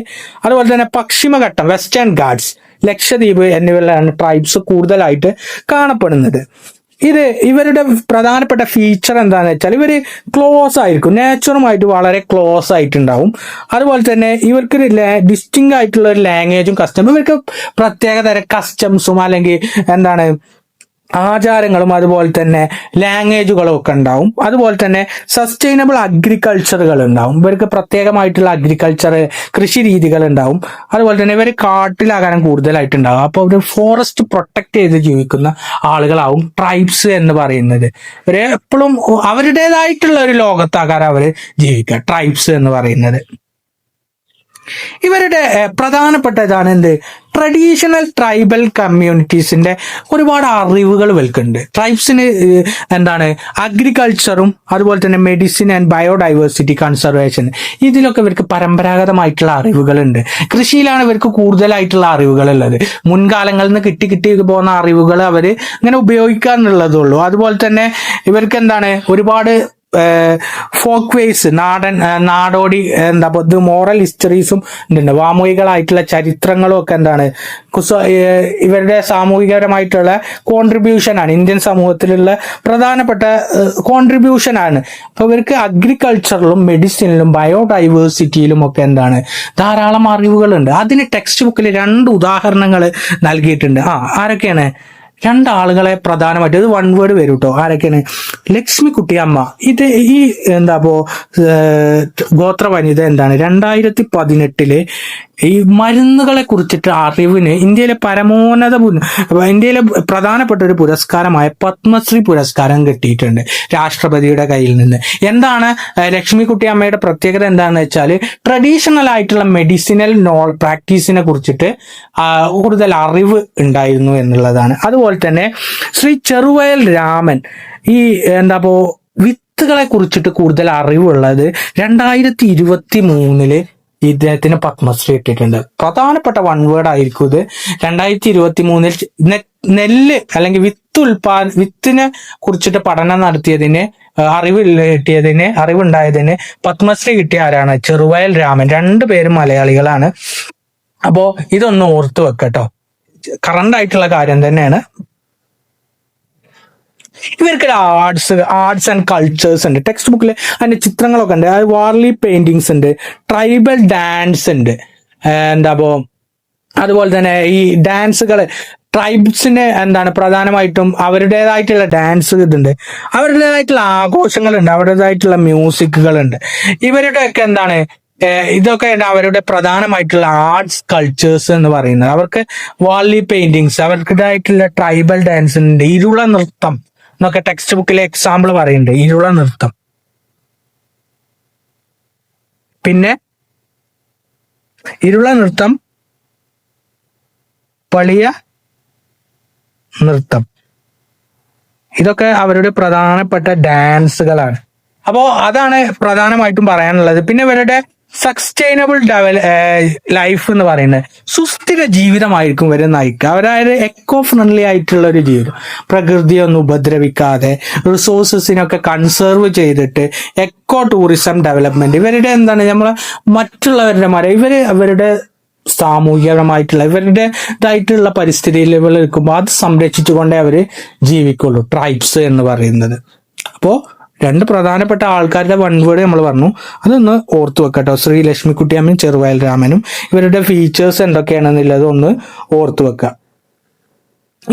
[SPEAKER 1] അതുപോലെ തന്നെ പശ്ചിമഘട്ടം, വെസ്റ്റേൺ ഗാട്സ്, ലക്ഷദ്വീപ് എന്നിവയിലാണ് ട്രൈബ്സ് കൂടുതലായിട്ട് കാണപ്പെടുന്നത്. ഇവരുടെ പ്രധാനപ്പെട്ട ഫീച്ചർ എന്താണെന്ന് വെച്ചാൽ ഇവർ ക്ലോസ് ആയിരിക്കും, നേച്ചറുമായിട്ട് വളരെ ക്ലോസ് ആയിട്ടുണ്ടാവും. അതുപോലെ തന്നെ ഇവർക്ക് ഡിസ്റ്റിങ് ആയിട്ടുള്ള ഒരു ലാംഗ്വേജും ഇവർക്ക് പ്രത്യേക തരം കസ്റ്റംസും അല്ലെങ്കിൽ എന്താണ് ആചാരങ്ങളും അതുപോലെ തന്നെ ലാംഗ്വേജുകളും ഒക്കെ ഉണ്ടാവും. അതുപോലെ തന്നെ സസ്റ്റൈനബിൾ അഗ്രികൾച്ചറുകൾ ഉണ്ടാവും, ഇവർക്ക് പ്രത്യേകമായിട്ടുള്ള അഗ്രികൾച്ചർ കൃഷി രീതികൾ ഉണ്ടാവും. അതുപോലെ തന്നെ ഇവർ കാട്ടിലാകാനും കൂടുതലായിട്ടുണ്ടാവും. അപ്പോൾ ഒരു ഫോറസ്റ്റ് പ്രൊട്ടക്ട് ചെയ്ത് ജീവിക്കുന്ന ആളുകളാവും ട്രൈബ്സ് എന്ന് പറയുന്നത്. ഇവർ എപ്പോഴും അവരുടേതായിട്ടുള്ള ഒരു ലോകത്താകാരം അവർ ജീവിക്കുക, ട്രൈബ്സ് എന്ന് പറയുന്നത്. ഇവരുടെ പ്രധാനപ്പെട്ട ഇതാണ് എന്ത്, ട്രഡീഷണൽ ട്രൈബൽ കമ്മ്യൂണിറ്റീസിന്റെ ഒരുപാട് അറിവുകൾ ഇവർക്കുണ്ട്. ട്രൈബ്സിന് എന്താണ് അഗ്രികൾച്ചറും അതുപോലെ തന്നെ മെഡിസിൻ ആൻഡ് ബയോഡൈവേഴ്സിറ്റി കൺസർവേഷൻ, ഇതിലൊക്കെ ഇവർക്ക് പരമ്പരാഗതമായിട്ടുള്ള അറിവുകളുണ്ട്. കൃഷിയിലാണ് ഇവർക്ക് കൂടുതലായിട്ടുള്ള അറിവുകളുള്ളത്. മുൻകാലങ്ങളിൽ നിന്ന് കിട്ടി പോകുന്ന അറിവുകൾ അവർ ഇങ്ങനെ ഉപയോഗിക്കുക എന്നുള്ളതുള്ളൂ. അതുപോലെ തന്നെ ഇവർക്ക് എന്താണ് ഒരുപാട് ഫോക്ക് വേസ്, നാടോടി ഇത് മോറൽ ഹിസ്റ്ററീസും ഉണ്ട്, വാമൊഴികളായിട്ടുള്ള ചരിത്രങ്ങളും ഒക്കെ എന്താണ് ഇവരുടെ സാമൂഹികപരമായിട്ടുള്ള കോൺട്രിബ്യൂഷനാണ്, ഇന്ത്യൻ സമൂഹത്തിലുള്ള പ്രധാനപ്പെട്ട കോൺട്രിബ്യൂഷനാണ്. അപ്പോൾ ഇവർക്ക് അഗ്രികൾച്ചറിലും മെഡിസിനിലും ബയോഡൈവേഴ്സിറ്റിയിലും ഒക്കെ എന്താണ് ധാരാളം അറിവുകളുണ്ട്. അതിന് ടെക്സ്റ്റ് ബുക്കിൽ 2 ഉദാഹരണങ്ങൾ നൽകിയിട്ടുണ്ട്. ആരൊക്കെയാണ്? 2 ആളുകളെ പ്രധാനമായിട്ട്, ഇത് 1 വേർഡ് വരും കേട്ടോ. ആരൊക്കെയാണ്? ലക്ഷ്മിക്കുട്ടി അമ്മ. ഈ ഗോത്രവനിത എന്താണ് 2018 ഈ മരുന്നുകളെ കുറിച്ചിട്ട് അറിവിന് ഇന്ത്യയിലെ ഇന്ത്യയിലെ പ്രധാനപ്പെട്ട ഒരു പുരസ്കാരമായ പത്മശ്രീ പുരസ്കാരം കിട്ടിയിട്ടുണ്ട് രാഷ്ട്രപതിയുടെ കയ്യിൽ നിന്ന്. എന്താണ് ലക്ഷ്മിക്കുട്ടി അമ്മയുടെ പ്രത്യേകത എന്താണെന്ന് വെച്ചാൽ ട്രഡീഷണൽ ആയിട്ടുള്ള മെഡിസിനൽ പ്രാക്ടീസിനെ കുറിച്ചിട്ട് കൂടുതൽ അറിവ് ഉണ്ടായിരുന്നു എന്നുള്ളതാണ്. അതുപോലെ തന്നെ ശ്രീ ചെറുവയൽ രാമൻ ഈ വിത്തുകളെ കുറിച്ചിട്ട് കൂടുതൽ അറിവുള്ളത് 2023 ഇദ്ദേഹത്തിന് പത്മശ്രീ ഇട്ടിട്ടുണ്ട്. പ്രധാനപ്പെട്ട 1 വേർഡ് ആയിരിക്കും ഇത്. 2023 നെല്ല് അല്ലെങ്കിൽ വിത്തിനെ കുറിച്ചിട്ട് പഠനം നടത്തിയതിന് അറിവുണ്ടായതിന് പത്മശ്രീ കിട്ടിയ ആരാണ്? ചെറുവയൽ രാമൻ. രണ്ടുപേരും മലയാളികളാണ്. അപ്പോ ഇതൊന്ന് ഓർത്തു വെക്കട്ടോ, കറണ്ട് ആയിട്ടുള്ള കാര്യം തന്നെയാണ്. ഇവർക്ക് ആർട്സ് ആൻഡ് കൾച്ചേഴ്സ് ഉണ്ട്. ടെക്സ്റ്റ് ബുക്കിൽ അതിന്റെ ചിത്രങ്ങളൊക്കെ ഉണ്ട്. വാർലി പെയിന്റിങ്സ് ഉണ്ട്, ട്രൈബൽ ഡാൻസ് ഉണ്ട്. എന്താപ്പോ അതുപോലെ തന്നെ ഈ ഡാൻസുകൾ ട്രൈബ്സിന് പ്രധാനമായിട്ടും അവരുടേതായിട്ടുള്ള ഡാൻസ് ഇതുണ്ട്, അവരുടേതായിട്ടുള്ള ആഘോഷങ്ങളുണ്ട്, അവരുടേതായിട്ടുള്ള മ്യൂസിക്കുകളുണ്ട്. ഇവരുടെയൊക്കെ ഇതൊക്കെ അവരുടെ പ്രധാനമായിട്ടുള്ള ആർട്സ് കൾച്ചേഴ്സ് എന്ന് പറയുന്നത്. അവർക്ക് വാർലി പെയിന്റിങ്സ്, അവർക്കിതായിട്ടുള്ള ട്രൈബൽ ഡാൻസ് ഉണ്ട്, ഇരുള നൃത്തം എന്നൊക്കെ ടെക്സ്റ്റ് ബുക്കിലെ എക്സാമ്പിൾ പറയുന്നുണ്ട്. ഇരുള നൃത്തം, പിന്നെ ഇരുള നൃത്തം, പളിയ നൃത്തം, ഇതൊക്കെ അവരുടെ പ്രധാനപ്പെട്ട ഡാൻസുകളാണ്. അപ്പോ അതാണ് പ്രധാനമായിട്ടും പറയാനുള്ളത്. പിന്നെ ഇവരുടെ സസ്റ്റൈനബിൾ ലൈഫ് എന്ന് പറയുന്നത് സുസ്ഥിര ജീവിതമായിരിക്കും ഇവരെ നയിക്കുക. അവരായത് എക്കോ ഫ്രണ്ട്ലി ആയിട്ടുള്ള ഒരു ജീവിതം, പ്രകൃതിയൊന്നും ഉപദ്രവിക്കാതെ റിസോഴ്സസിനൊക്കെ കൺസേർവ് ചെയ്തിട്ട് എക്കോ ടൂറിസം ഡെവലപ്മെന്റ്. ഇവരുടെ നമ്മളെ മറ്റുള്ളവരുടെ അവരുടെ സാമൂഹികമായിട്ടുള്ള ഇവരുടേതായിട്ടുള്ള പരിസ്ഥിതിയിൽ നിൽക്കുമ്പോൾ അത് സംരക്ഷിച്ചുകൊണ്ടേ അവർ ജീവിക്കുള്ളൂ, ട്രൈബ്സ് എന്ന് പറയുന്നത്. അപ്പോൾ രണ്ട് പ്രധാനപ്പെട്ട ആൾക്കാരുടെ വൺ വേർഡ് നമ്മൾ പറഞ്ഞു, അതൊന്ന് ഓർത്തു വെക്കട്ടോ. ശ്രീ ലക്ഷ്മിക്കുട്ടിയമ്മയും ചെറുവയൽ രാമനും. ഇവരുടെ ഫീച്ചേഴ്സ് എന്തൊക്കെയാണെന്നുള്ളത് ഒന്ന് ഓർത്തു വെക്കുക.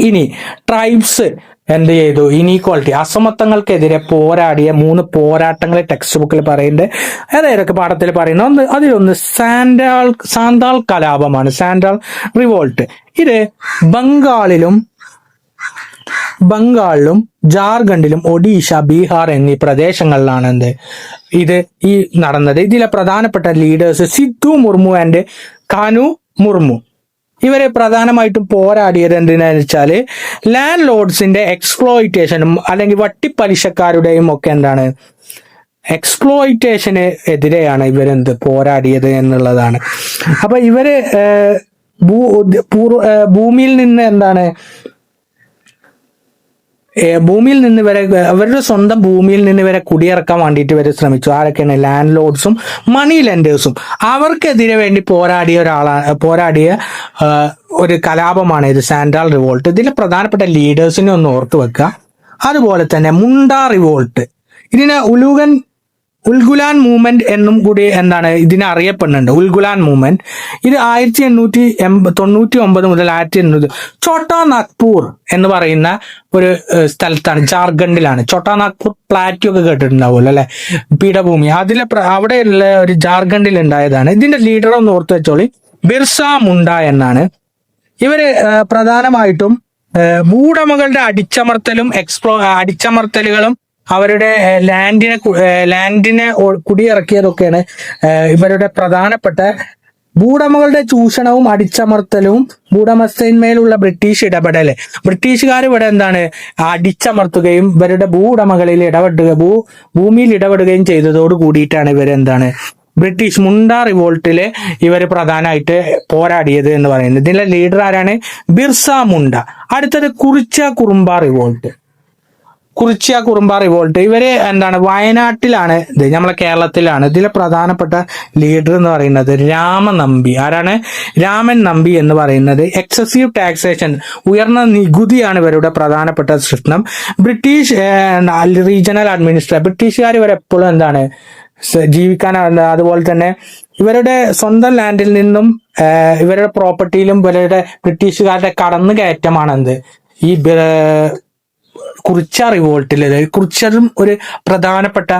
[SPEAKER 1] ഇനി ട്രൈബ്സ് എന്ത് ചെയ്തു? ഇനീക്വാളിറ്റി, അസമത്വങ്ങൾക്കെതിരെ പോരാടിയ 3 പോരാട്ടങ്ങളെ ടെക്സ്റ്റ് ബുക്കിൽ പറയുന്നുണ്ട്. ഏതൊക്കെ പാഠത്തിൽ പറയുന്നു? അതിലൊന്ന് സാന്താൾ കലാപമാണ്, സാന്താൾ റിവോൾട്ട്. ഇത് ബംഗാളിലും ജാർഖണ്ഡിലും ഒഡീഷ, ബീഹാർ എന്നീ പ്രദേശങ്ങളിലാണ് ഇത് നടന്നത്. ഇതിലെ പ്രധാനപ്പെട്ട ലീഡേഴ്സ് സിദ്ധു മുർമു ആൻഡ് കാനു മുർമു. ഇവരെ പ്രധാനമായിട്ടും പോരാടിയത് എന്തിനാന്ന് വെച്ചാല് ലാൻഡ് ലോഡ്സിന്റെ എക്സ്പ്ലോയിറ്റേഷനും അല്ലെങ്കിൽ വട്ടിപ്പലിശക്കാരുടെയും ഒക്കെ എക്സ്പ്ലോയിറ്റേഷന് എതിരെയാണ് പോരാടിയത് എന്നുള്ളതാണ്. അപ്പൊ ഇവര് ഭൂമിയിൽ നിന്ന് അവരുടെ സ്വന്തം ഭൂമിയിൽ നിന്ന് ഇവരെ കുടിയിറക്കാൻ വേണ്ടിയിട്ട് ഇവർ ശ്രമിച്ചു. ആരൊക്കെയാണ്? ലാൻഡ് ലോഡ്സും മണി ലെൻഡേഴ്സും. അവർക്കെതിരെ വേണ്ടി പോരാടിയ ഒരു കലാപമാണ് ഇത്, സാന്റാൾ റിവോൾട്ട്. ഇതിലെ പ്രധാനപ്പെട്ട ലീഡേഴ്സിനെ ഒന്ന് ഓർത്തു വെക്കുക. അതുപോലെ തന്നെ മുണ്ട റിവോൾട്ട്, ഇതിനെ ഉൽഗുലാൻ മൂവ്മെന്റ് എന്നും കൂടി ഇതിനെ അറിയപ്പെടുന്നുണ്ട്. ഉൽഗുലാൻ മൂവ്മെന്റ് ഇത് 1899 മുതൽ 1800 ചോട്ടാ നാഗ്പൂർ എന്ന് പറയുന്ന ഒരു സ്ഥലത്താണ്, ജാർഖണ്ഡിലാണ്. ചോട്ടാ നാഗ്പൂർ പ്ലാറ്റു ഒക്കെ കേട്ടിട്ടുണ്ടാവുമല്ലോ അല്ലെ, പീഠഭൂമി. അവിടെയുള്ള ഒരു ജാർഖണ്ഡിൽ ഉണ്ടായതാണ്. ഇതിന്റെ ലീഡർ ഒന്ന് ഓർത്തു വെച്ചോളി, ബിർസ മുണ്ട എന്നാണ്. ഇവര് പ്രധാനമായിട്ടും ഭൂവുടമകളുടെ അടിച്ചമർത്തലുകളും അവരുടെ ലാൻഡിനെ കുടിയിറക്കിയതൊക്കെയാണ് ഇവരുടെ പ്രധാനപ്പെട്ട. ഭൂവുടമകളുടെ ചൂഷണവും അടിച്ചമർത്തലും ഭൂവുടമസ്ഥന്മേലുള്ള ബ്രിട്ടീഷ് ഇടപെടല്. ബ്രിട്ടീഷുകാർ ഇവിടെ അടിച്ചമർത്തുകയും ഇവരുടെ ഭൂവുടമകളിൽ ഭൂമിയിൽ ഇടപെടുകയും ചെയ്തതോട് കൂടിയിട്ടാണ് ബ്രിട്ടീഷ് മുണ്ട റിവോൾട്ടില് ഇവർ പ്രധാനമായിട്ട് പോരാടിയത് എന്ന് പറയുന്നത്. ഇതിന്റെ ലീഡർ ആരാണ്? ബിർസ മുണ്ട. അടുത്തത് കുറിച്യ കുറുമ്പ റിവോൾട്ട്. ഇവര് വയനാട്ടിലാണ്, ഇത് നമ്മളെ കേരളത്തിലാണ്. ഇതിലെ പ്രധാനപ്പെട്ട ലീഡർ എന്ന് പറയുന്നത് രാമൻ നമ്പി. ആരാണ്? രാമൻ നമ്പി എന്ന് പറയുന്നത്. എക്സസീവ് ടാക്സേഷൻ, ഉയർന്ന നികുതിയാണ് ഇവരുടെ പ്രധാനപ്പെട്ട പ്രശ്നം. ബ്രിട്ടീഷ് റീജിയണൽ അഡ്മിനിസ്ട്രേഷൻ, ബ്രിട്ടീഷുകാർ ഇവരെപ്പോഴും ജീവിക്കാൻ, അതുപോലെ തന്നെ ഇവരുടെ സ്വന്തം ലാൻഡിൽ നിന്നും ഇവരുടെ പ്രോപ്പർട്ടിയിലും ഇവരുടെ ബ്രിട്ടീഷുകാരുടെ കടന്നുകയറ്റമാണ് ഈ കുറിച്യ റിവോൾട്ടില്. കുറിച്യരും ഒരു പ്രധാനപ്പെട്ട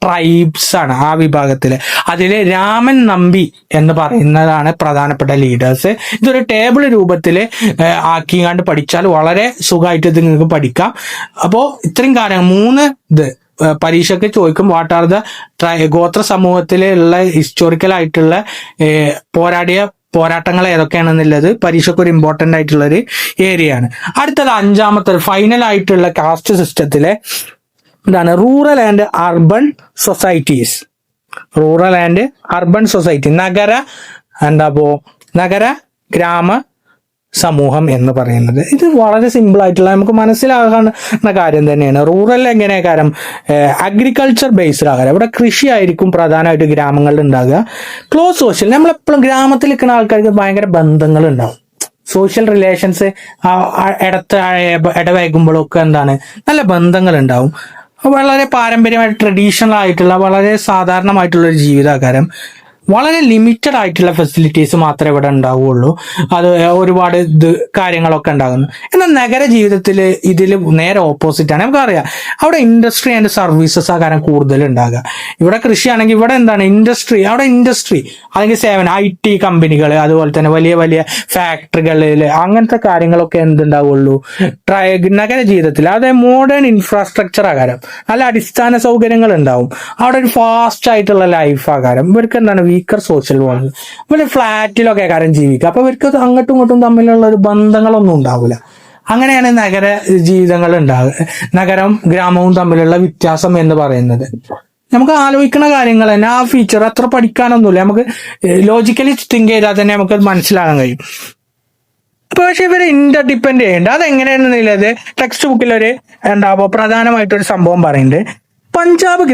[SPEAKER 1] ട്രൈബ്സ് ആണ് ആ വിഭാഗത്തില്. അതില് രാമൻ നമ്പി എന്ന് പറയുന്നതാണ് പ്രധാനപ്പെട്ട ലീഡേഴ്സ്. ഇതൊരു ടേബിൾ രൂപത്തില് ആക്കിയാണ്ട് പഠിച്ചാൽ വളരെ സുഖമായിട്ട് ഇത് നിങ്ങൾക്ക് പഠിക്കാം. അപ്പോ ഇത്രയും കാര്യങ്ങൾ 3 പരീക്ഷയ്ക്ക് ചോദിക്കും. വാട്ട് ആർ ദ ഗോത്ര സമൂഹത്തിലുള്ള ഹിസ്റ്റോറിക്കൽ ആയിട്ടുള്ള പോരാട്ടങ്ങൾ ഏതൊക്കെയാണെന്നുള്ളത് പരീക്ഷയ്ക്ക് ഒരു ഇമ്പോർട്ടന്റ് ആയിട്ടുള്ള ഒരു ഏരിയ ആണ്. അടുത്തത് 5ാമത്തെ ഫൈനൽ ആയിട്ടുള്ള കാസ്റ്റ് സിസ്റ്റത്തിലെ rural and urban societies. Rural and urban society, നഗര ഗ്രാമ സമൂഹം എന്ന് പറയുന്നത്. ഇത് വളരെ സിമ്പിൾ ആയിട്ടുള്ള നമുക്ക് മനസ്സിലാകുന്ന കാര്യം തന്നെയാണ്. റൂറൽ എങ്ങനെ കാര്യം അഗ്രികൾച്ചർ ബേസ്ഡ് ആകാരം. ഇവിടെ കൃഷി ആയിരിക്കും പ്രധാനമായിട്ട് ഗ്രാമങ്ങളിൽ ഉണ്ടാകുക. ക്ലോസ് സോഷ്യൽ, നമ്മളെപ്പോഴും ഗ്രാമത്തിൽ നിൽക്കുന്ന ആൾക്കാർക്ക് ഭയങ്കര ബന്ധങ്ങൾ ഉണ്ടാവും. സോഷ്യൽ റിലേഷൻസ് ഇടവൈകുമ്പോഴൊക്കെ എന്താണ് നല്ല ബന്ധങ്ങൾ ഉണ്ടാവും. വളരെ പാരമ്പര്യമായിട്ട് ട്രഡീഷണൽ ആയിട്ടുള്ള വളരെ സാധാരണമായിട്ടുള്ള ഒരു ജീവിതാകാരം. വളരെ ലിമിറ്റഡ് ആയിട്ടുള്ള ഫെസിലിറ്റീസ് മാത്രമേ ഇവിടെ ഉണ്ടാവുകയുള്ളൂ. അത് ഒരുപാട് കാര്യങ്ങളൊക്കെ ഉണ്ടാകുന്നു. എന്നാൽ നഗര ജീവിതത്തിൽ ഇതിൽ നേരെ ഓപ്പോസിറ്റ് ആണ്. നമുക്കറിയാം അവിടെ ഇൻഡസ്ട്രി ആൻഡ് സർവീസസ് ആ കാര്യം കൂടുതൽ ഉണ്ടാകുക. ഇവിടെ കൃഷിയാണെങ്കിൽ ഇവിടെ എന്താണ് ഇൻഡസ്ട്രി, അവിടെ ഇൻഡസ്ട്രി അല്ലെങ്കിൽ സേവനം, IT കമ്പനികൾ, അതുപോലെ തന്നെ വലിയ വലിയ ഫാക്ടറികളിൽ അങ്ങനത്തെ കാര്യങ്ങളൊക്കെ എന്തുണ്ടാവുള്ളൂ നഗര ജീവിതത്തിൽ. അതായത് മോഡേൺ ഇൻഫ്രാസ്ട്രക്ചർ ആകാരം, നല്ല അടിസ്ഥാന സൗകര്യങ്ങൾ ഉണ്ടാവും. അവിടെ ഒരു ഫാസ്റ്റ് ആയിട്ടുള്ള ലൈഫ് ആകാരം. ഇവർക്ക് എന്താണ് വീക്കർ സോഷ്യൽ ബോണ്ട്. ഇവര് ഫ്ലാറ്റിലൊക്കെ കാര്യം ജീവിക്കുക. അപ്പൊ ഇവർക്ക് അങ്ങോട്ടും ഇങ്ങോട്ടും തമ്മിലുള്ള ഒരു ബന്ധങ്ങളൊന്നും ഉണ്ടാവില്ല. അങ്ങനെയാണ് നഗര ജീവിതങ്ങൾ ഉണ്ടാകുക. നഗരവും ഗ്രാമവും തമ്മിലുള്ള വ്യത്യാസം എന്ന് പറയുന്നത്. നമുക്ക് ആലോചിക്കുന്ന കാര്യങ്ങൾ തന്നെ ആ ഫീച്ചർ അത്ര പഠിക്കാനൊന്നുമില്ല. നമുക്ക് ലോജിക്കലി തിങ്ക് ചെയ്താൽ തന്നെ നമുക്ക് മനസ്സിലാകാൻ കഴിയും. അപ്പൊ പക്ഷെ ഇവര് ഇന്റർ ഡിപ്പെൻഡ് ചെയ്യേണ്ട അതെങ്ങനെയാണെന്നുള്ളത് ടെക്സ്റ്റ് ബുക്കിൽ ഒരു പ്രധാനമായിട്ടൊരു സംഭവം പറയുന്നുണ്ട്. പഞ്ചാബ്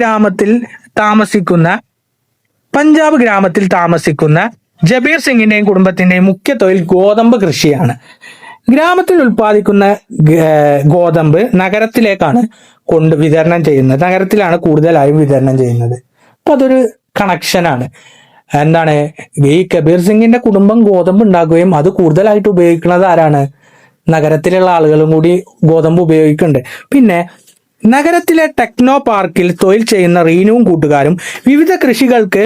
[SPEAKER 1] ഗ്രാമത്തിൽ താമസിക്കുന്ന ജബീർ സിംഗിന്റെയും കുടുംബത്തിന്റെയും മുഖ്യ തൊഴിൽ ഗോതമ്പ് കൃഷിയാണ്. ഗ്രാമത്തിൽ ഉൽപ്പാദിക്കുന്ന ഗോതമ്പ് നഗരത്തിലേക്കാണ് വിതരണം ചെയ്യുന്നത്. നഗരത്തിലാണ് കൂടുതലായും വിതരണം ചെയ്യുന്നത്. അപ്പൊ അതൊരു കണക്ഷനാണ്. എന്താണ് ഈ കബീർ സിംഗിന്റെ കുടുംബം ഗോതമ്പ് ഉണ്ടാക്കുകയും അത് കൂടുതലായിട്ട് ഉപയോഗിക്കുന്നത് ആരാണ്? നഗരത്തിലുള്ള ആളുകളും കൂടി ഗോതമ്പ് ഉപയോഗിക്കുന്നുണ്ട്. പിന്നെ നഗരത്തിലെ ടെക്നോ പാർക്കിൽ തൊഴിൽ ചെയ്യുന്ന റീനുവും കൂട്ടുകാരും വിവിധ കൃഷികൾക്ക്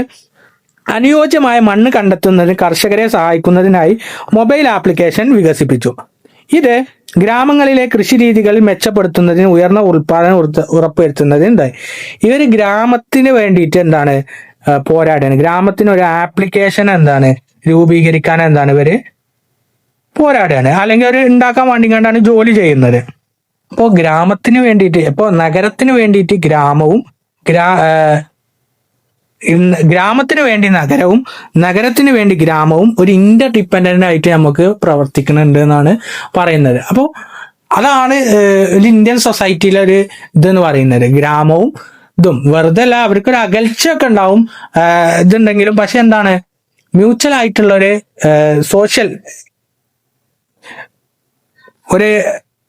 [SPEAKER 1] അനുയോജ്യമായ മണ്ണ് കണ്ടെത്തുന്നതിന് കർഷകരെ സഹായിക്കുന്നതിനായി മൊബൈൽ ആപ്ലിക്കേഷൻ വികസിപ്പിച്ചു. ഇത് ഗ്രാമങ്ങളിലെ കൃഷി രീതികൾ മെച്ചപ്പെടുത്തുന്നതിന് ഉയർന്ന ഉൽപാദനം ഉറപ്പുവരുത്തുന്നതിനുണ്ടായി. ഇവര് ഗ്രാമത്തിന് വേണ്ടിയിട്ട് എന്താണ് പോരാടാണ്. ഗ്രാമത്തിന് ഒരു ആപ്ലിക്കേഷൻ രൂപീകരിക്കാൻ ഇവര് പോരാടാണ്. അല്ലെങ്കിൽ ഒരു ഉണ്ടാക്കാൻ വേണ്ടി കണ്ടാണ് ജോലി ചെയ്യുന്നത്. അപ്പോൾ ഗ്രാമത്തിന് വേണ്ടിയിട്ട്, ഇപ്പോൾ നഗരത്തിന് വേണ്ടിയിട്ട് ഗ്രാമത്തിന് വേണ്ടി നഗരവും നഗരത്തിന് വേണ്ടി ഗ്രാമവും ഒരു ഇന്റർ ഡിപ്പെൻഡന്റ് ആയിട്ട് നമുക്ക് പ്രവർത്തിക്കുന്നുണ്ട് എന്നാണ് പറയുന്നത്. അപ്പോൾ അതാണ് ഒരു ഇന്ത്യൻ സൊസൈറ്റിയിലെ ഒരു ഇതെന്ന് പറയുന്നത്. ഗ്രാമവും ഇതും വെറുതെ അല്ല, അവർക്കൊരു അകൽച്ചയൊക്കെ ഉണ്ടാവും ഇതുണ്ടെങ്കിലും, പക്ഷെ മ്യൂച്വൽ ആയിട്ടുള്ള ഒരു സോഷ്യൽ ഒരു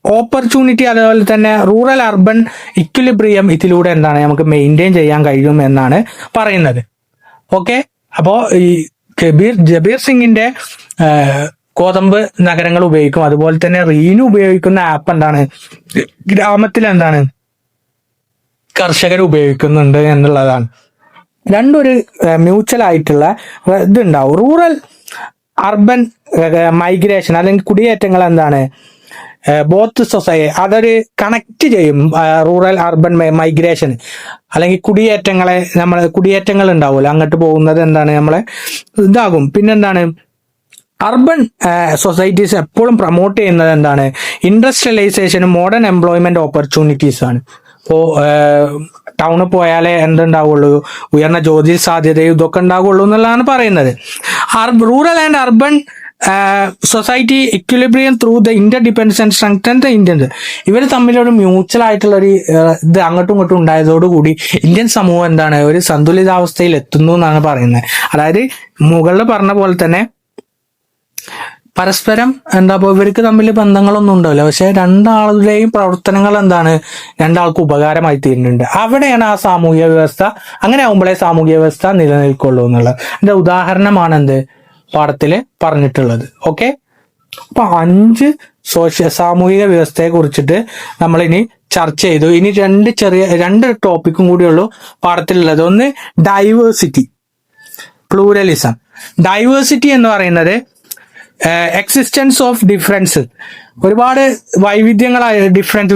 [SPEAKER 1] ഓപ്പർച്യൂണിറ്റി, അതുപോലെ തന്നെ റൂറൽ അർബൻ ഇക്വിലിബ്രിയം ഇതിലൂടെ നമുക്ക് മെയിൻറ്റെയിൻ ചെയ്യാൻ കഴിയും എന്നാണ് പറയുന്നത്. ഓക്കെ, അപ്പോൾ ഈ ജബീർ സിംഗിന്റെ ഗോതമ്പ് നഗരങ്ങൾ ഉപയോഗിക്കും. അതുപോലെ തന്നെ റീനു ഉപയോഗിക്കുന്ന ആപ്പ് ഗ്രാമത്തിൽ കർഷകർ ഉപയോഗിക്കുന്നുണ്ട് എന്നുള്ളതാണ്. രണ്ടൊരു മ്യൂച്വൽ ആയിട്ടുള്ള ഇതുണ്ടാവും. റൂറൽ അർബൻ മൈഗ്രേഷൻ അല്ലെങ്കിൽ കുടിയേറ്റങ്ങൾ ബോത്ത് സൊസൈറ്റി അതൊരു കണക്ട് ചെയ്യും. റൂറൽ അർബൻ മൈഗ്രേഷൻ അല്ലെങ്കിൽ കുടിയേറ്റങ്ങൾ ഉണ്ടാവുമല്ലോ, അങ്ങോട്ട് പോകുന്നത് നമ്മളെ ഇതാകും. പിന്നെന്താണ് അർബൻ സൊസൈറ്റീസ് എപ്പോഴും പ്രൊമോട്ട് ചെയ്യുന്നത് ഇൻഡസ്ട്രിയലൈസേഷനും മോഡേൺ എംപ്ലോയ്മെന്റ് ഓപ്പർച്യൂണിറ്റീസ് ആണ്. ഇപ്പോൾ ടൗണിൽ പോയാലേ എന്തുണ്ടാവുള്ളൂ, ഉയർന്ന ജോലി സാധ്യതയും ഇതൊക്കെ ഉണ്ടാവുള്ളൂ എന്നുള്ളതാണ് പറയുന്നത്. Rural and urban society equilibrium through the Inter dependence and strengthen the Indians. ഇവർ തമ്മിലൊരു മ്യൂച്വൽ ആയിട്ടുള്ള ഒരു ഇത് അങ്ങോട്ടും ഇങ്ങോട്ടും ഉണ്ടായതോടുകൂടി ഇന്ത്യൻ സമൂഹം ഒരു സന്തുലിതാവസ്ഥയിൽ എത്തുന്നു എന്നാണ് പറയുന്നത്. അതായത് മുകളിൽ പറഞ്ഞ പോലെ തന്നെ പരസ്പരം ഇവർക്ക് തമ്മിൽ ബന്ധങ്ങളൊന്നും ഉണ്ടാവില്ല, പക്ഷെ രണ്ടാളുടെയും പ്രവർത്തനങ്ങൾ രണ്ടാൾക്ക് ഉപകാരമായി തീരുന്നുണ്ട്. അവിടെയാണ് ആ സാമൂഹിക വ്യവസ്ഥ, അങ്ങനെ ആകുമ്പോഴേ സാമൂഹിക വ്യവസ്ഥ നിലനിൽക്കുള്ളൂ എന്നുള്ളത്. അതിന്റെ ഉദാഹരണമാണ് പാഠത്തില് പറഞ്ഞിട്ടുള്ളത്. ഓക്കെ, അപ്പൊ 5 സാമൂഹിക വ്യവസ്ഥയെ കുറിച്ചിട്ട് നമ്മളിനി ചർച്ച ചെയ്തു. ഇനി രണ്ട് ടോപ്പിക്കും കൂടിയുള്ളൂ പാഠത്തിലുള്ളത്. ഒന്ന് ഡൈവേഴ്സിറ്റി, പ്ലൂരലിസം. ഡൈവേഴ്സിറ്റി എന്ന് പറയുന്നത് എക്സിസ്റ്റൻസ് ഓഫ് ഡിഫറൻസ്, ഒരുപാട് വൈവിധ്യങ്ങളായ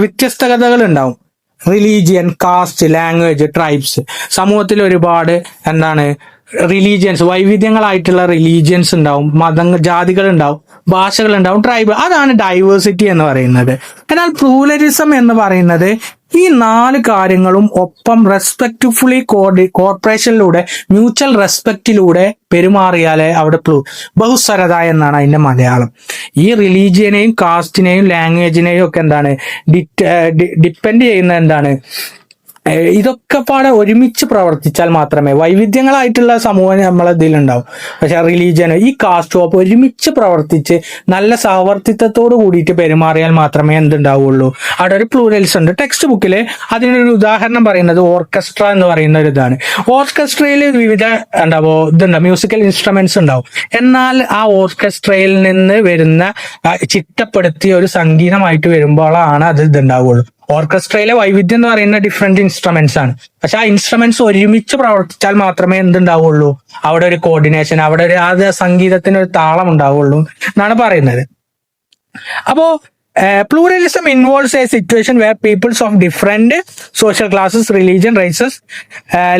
[SPEAKER 1] വ്യത്യസ്തതകൾ ഉണ്ടാവും. Religion, caste, language, tribes. സമൂഹത്തിൽ ഒരുപാട് റിലീജിയൻസ്, വൈവിധ്യങ്ങളായിട്ടുള്ള റിലീജിയൻസ് ഉണ്ടാവും, ജാതികൾ ഉണ്ടാവും, ഭാഷകൾ ഉണ്ടാവും, ട്രൈബ്. അതാണ് ഡൈവേഴ്സിറ്റി എന്ന് പറയുന്നത്. എന്നാൽ പ്ലൂരലിസം എന്ന് പറയുന്നത് ഈ 4 കാര്യങ്ങളും ഒപ്പം റെസ്പെക്റ്റ്ഫുള്ളി കോർപ്പറേഷനിലൂടെ മ്യൂച്വൽ റെസ്പെക്റ്റിലൂടെ പെരുമാറിയാലേ അവിടെ ബഹുസ്വരത എന്നാണ് അതിന്റെ മലയാളം. ഈ റിലീജിയനെയും കാസ്റ്റിനെയും ലാംഗ്വേജിനെയും ഒക്കെ എന്താണ് ഡിപ്പെൻഡ് ചെയ്യുന്ന എന്താണ് ഇതൊക്കെ പാടെ ഒരുമിച്ച് പ്രവർത്തിച്ചാൽ മാത്രമേ വൈവിധ്യങ്ങളായിട്ടുള്ള സമൂഹം നമ്മളെ ഇതിലുണ്ടാവും. പക്ഷെ റിലീജിയൻ ഈ കാസ്റ്റും ഒക്കെ ഒരുമിച്ച് പ്രവർത്തിച്ച് നല്ല സഹവർത്തിത്വത്തോട് കൂടിയിട്ട് പെരുമാറിയാൽ മാത്രമേ എന്തുണ്ടാവുള്ളൂ അവിടെ ഒരു പ്ലൂറലിസം ഉണ്ട്. ടെക്സ്റ്റ് ബുക്കിൽ അതിനൊരു ഉദാഹരണം പറയുന്നത് ഓർക്കസ്ട്ര എന്ന് പറയുന്ന ഒരു ഇതാണ്. ഓർക്കസ്ട്രയിൽ വിവിധ ഇതുണ്ടാവും, മ്യൂസിക്കൽ ഇൻസ്ട്രുമെന്റ്സ് ഉണ്ടാവും. എന്നാൽ ആ ഓർക്കസ്ട്രയിൽ നിന്ന് വരുന്ന ചിട്ടപ്പെടുത്തിയ ഒരു സംഗീതമായിട്ട് വരുമ്പോഴാണ് അത് ഇതുണ്ടാവുള്ളൂ. ഓർക്കസ്ട്രയിലെ വൈവിധ്യം എന്ന് പറയുന്ന ഡിഫറെന്റ് ഇൻസ്ട്രുമെന്റ്സ് ആണ്. പക്ഷെ ആ ഇൻസ്ട്രുമെന്റ്സ് ഒരുമിച്ച് പ്രവർത്തിച്ചാൽ മാത്രമേ എന്തുണ്ടാവുള്ളൂ അവിടെ ഒരു കോർഡിനേഷൻ, അവിടെ ഒരു ആ സംഗീതത്തിന് ഒരു താളം ഉണ്ടാവുള്ളൂ എന്നാണ് പറയുന്നത്. അപ്പോ pluralism involves a situation where peoples of different social classes, religion, races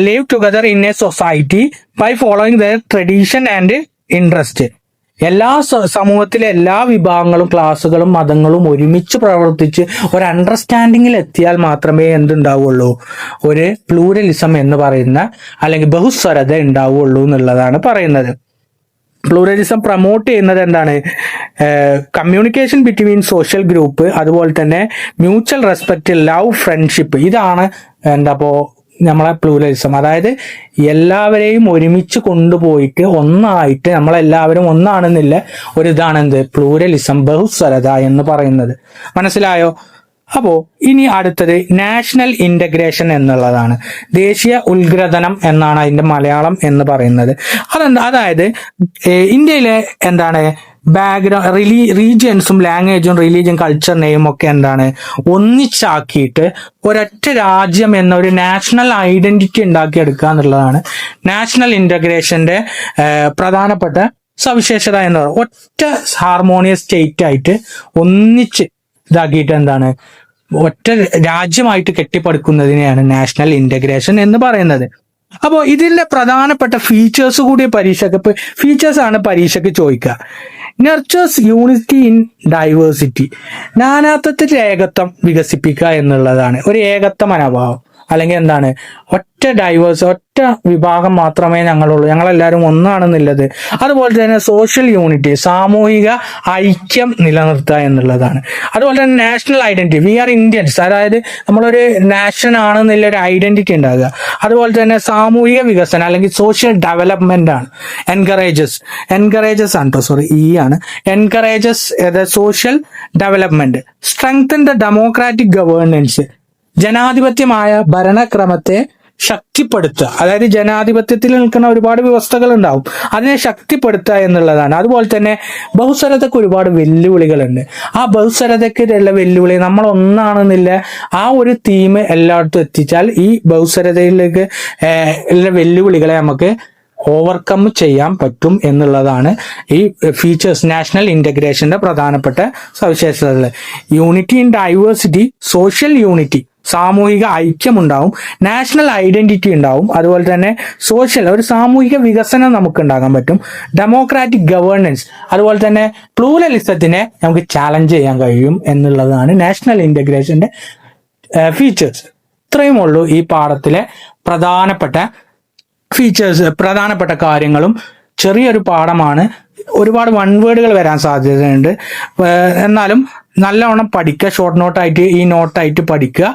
[SPEAKER 1] live together in a society by following their tradition and interest. എല്ലാ സമൂഹത്തിലെ എല്ലാ വിഭാഗങ്ങളും ക്ലാസ്സുകളും മതങ്ങളും ഒരുമിച്ച് പ്രവർത്തിച്ച് ഒരു അണ്ടർസ്റ്റാൻഡിങ്ങിൽ എത്തിയാൽ മാത്രമേ എന്തുണ്ടാവുള്ളൂ ഒരു പ്ലൂറലിസം എന്ന് പറയുന്ന അല്ലെങ്കിൽ ബഹുസ്വരത ഉണ്ടാവുള്ളൂ എന്നുള്ളതാണ് പറയുന്നത്. പ്ലൂറലിസം പ്രൊമോട്ട് ചെയ്യുന്നത് എന്താണ്? കമ്മ്യൂണിക്കേഷൻ ബിറ്റ്വീൻ സോഷ്യൽ ഗ്രൂപ്പ്, അതുപോലെ തന്നെ മ്യൂച്വൽ റെസ്പെക്ട്, ലവ്, ഫ്രണ്ട്ഷിപ്പ്. ഇതാണ് നമ്മളെ പ്ലൂറലിസം. അതായത് എല്ലാവരെയും ഒരുമിച്ച് കൊണ്ടുപോയിട്ട് ഒന്നായിട്ട് നമ്മളെല്ലാവരും ഒന്നാണെന്നില്ല ഒരു ഇതാണെന്ത് പ്ലൂറലിസം, ബഹുസ്വരത എന്ന് പറയുന്നത്. മനസ്സിലായോ? അപ്പോ ഇനി അടുത്തത് നാഷണൽ ഇന്റഗ്രേഷൻ എന്നുള്ളതാണ്. ദേശീയ ഉത്ഗ്രഥനം എന്നാണ് അതിന്റെ മലയാളം എന്ന് പറയുന്നത്. അതായത് ഇന്ത്യയിലെ ബാക്ക്ഗ്രൗണ്ട് റീജിയൻസും ലാംഗ്വേജും റിലീജിയൻ കൾച്ചറിനെയും ഒക്കെ ഒന്നിച്ചാക്കിയിട്ട് ഒരൊറ്റ രാജ്യം എന്ന ഒരു നാഷണൽ ഐഡന്റിറ്റി ഉണ്ടാക്കിയെടുക്കുക എന്നുള്ളതാണ് നാഷണൽ ഇന്റഗ്രേഷന്റെ പ്രധാനപ്പെട്ട സവിശേഷത എന്ന് പറയുന്നത്. ഒറ്റ ഹാർമോണിയസ് സ്റ്റേറ്റ് ആയിട്ട് ഒന്നിച്ച് ഇതാക്കിയിട്ട് ഒറ്റ രാജ്യമായിട്ട് കെട്ടിപ്പടുക്കുന്നതിനെയാണ് നാഷണൽ ഇന്റഗ്രേഷൻ എന്ന് പറയുന്നത്. അപ്പോൾ ഇതിന്റെ പ്രധാനപ്പെട്ട ഫീച്ചേഴ്സ് കൂടി ഫീച്ചേഴ്സ് ആണ് പരീക്ഷയ്ക്ക് ചോദിക്കുക. നർച്ചേഴ്സ് യൂണിറ്റി ഇൻ ഡൈവേഴ്സിറ്റി, നാനാത്വത്തിൽ ഏകത്വം വികസിപ്പിക്കുക എന്നുള്ളതാണ്. ഒരു ഏകത്വ മനോഭാവം, അല്ലെങ്കിൽ ഒറ്റ വിഭാഗം മാത്രമേ ഞങ്ങളുള്ളൂ, ഞങ്ങളെല്ലാവരും ഒന്നാണെന്നുള്ളത്. അതുപോലെ തന്നെ സോഷ്യൽ യൂണിറ്റി, സാമൂഹിക ഐക്യം നിലനിർത്തുക എന്നുള്ളതാണ്. അതുപോലെ തന്നെ national identity, we are Indians, അതായത് നമ്മളൊരു നാഷൻ ആണെന്നുള്ള ഒരു ഐഡന്റിറ്റി ഉണ്ടാകുക. അതുപോലെ തന്നെ സാമൂഹിക വികസനം അല്ലെങ്കിൽ സോഷ്യൽ ഡെവലപ്മെന്റ് ആണ്. Encourages social development. Strengthen the democratic governance, ജനാധിപത്യമായ ഭരണക്രമത്തെ ശക്തിപ്പെടുത്തുക. അതായത് ജനാധിപത്യത്തിൽ നിൽക്കുന്ന ഒരുപാട് വ്യവസ്ഥകൾ ഉണ്ടാവും, അതിനെ ശക്തിപ്പെടുത്തുക എന്നുള്ളതാണ്. അതുപോലെ തന്നെ ബഹുസ്വരതയ്ക്ക് ഒരുപാട് വെല്ലുവിളികളുണ്ട്. ആ ബഹുസ്വരതയ്ക്കുള്ള വെല്ലുവിളി നമ്മൾ ഒന്നാണെന്നില്ല ആ ഒരു തീം എല്ലായിടത്തും എത്തിച്ചാൽ ഈ ബഹുസ്വരതയിലേക്ക് ഉള്ള വെല്ലുവിളികളെ നമുക്ക് ഓവർകം ചെയ്യാൻ പറ്റും എന്നുള്ളതാണ് ഈ ഫീച്ചേഴ്സ്, നാഷണൽ ഇന്റഗ്രേഷന്റെ പ്രധാനപ്പെട്ട സവിശേഷതകൾ. Unity in diversity, social unity, സാമൂഹിക ഐക്യം ഉണ്ടാവും, നാഷണൽ ഐഡന്റിറ്റി ഉണ്ടാവും, അതുപോലെ തന്നെ സോഷ്യൽ ഒരു സാമൂഹിക വികസനം നമുക്ക് ഉണ്ടാകാൻ പറ്റും, ഡെമോക്രാറ്റിക് ഗവേണൻസ്, അതുപോലെ തന്നെ പ്ലൂറലിസത്തിനെ നമുക്ക് ചാലഞ്ച് ചെയ്യാൻ കഴിയും എന്നുള്ളതാണ് നാഷണൽ ഇന്റഗ്രേഷന്റെ ഫീച്ചേഴ്സ്. ഇത്രയും ഉള്ളൂ ഈ പാഠത്തിലെ പ്രധാനപ്പെട്ട ഫീച്ചേഴ്സ്, പ്രധാനപ്പെട്ട കാര്യങ്ങളും. ചെറിയൊരു പാഠമാണ്, ഒരുപാട് വൺ വേർഡുകൾ വരാൻ സാധ്യതയുണ്ട്. എന്നാലും നല്ലവണ്ണം പഠിക്കുക, ഷോർട്ട് നോട്ടായിട്ട് ഈ നോട്ടായിട്ട് പഠിക്കുക.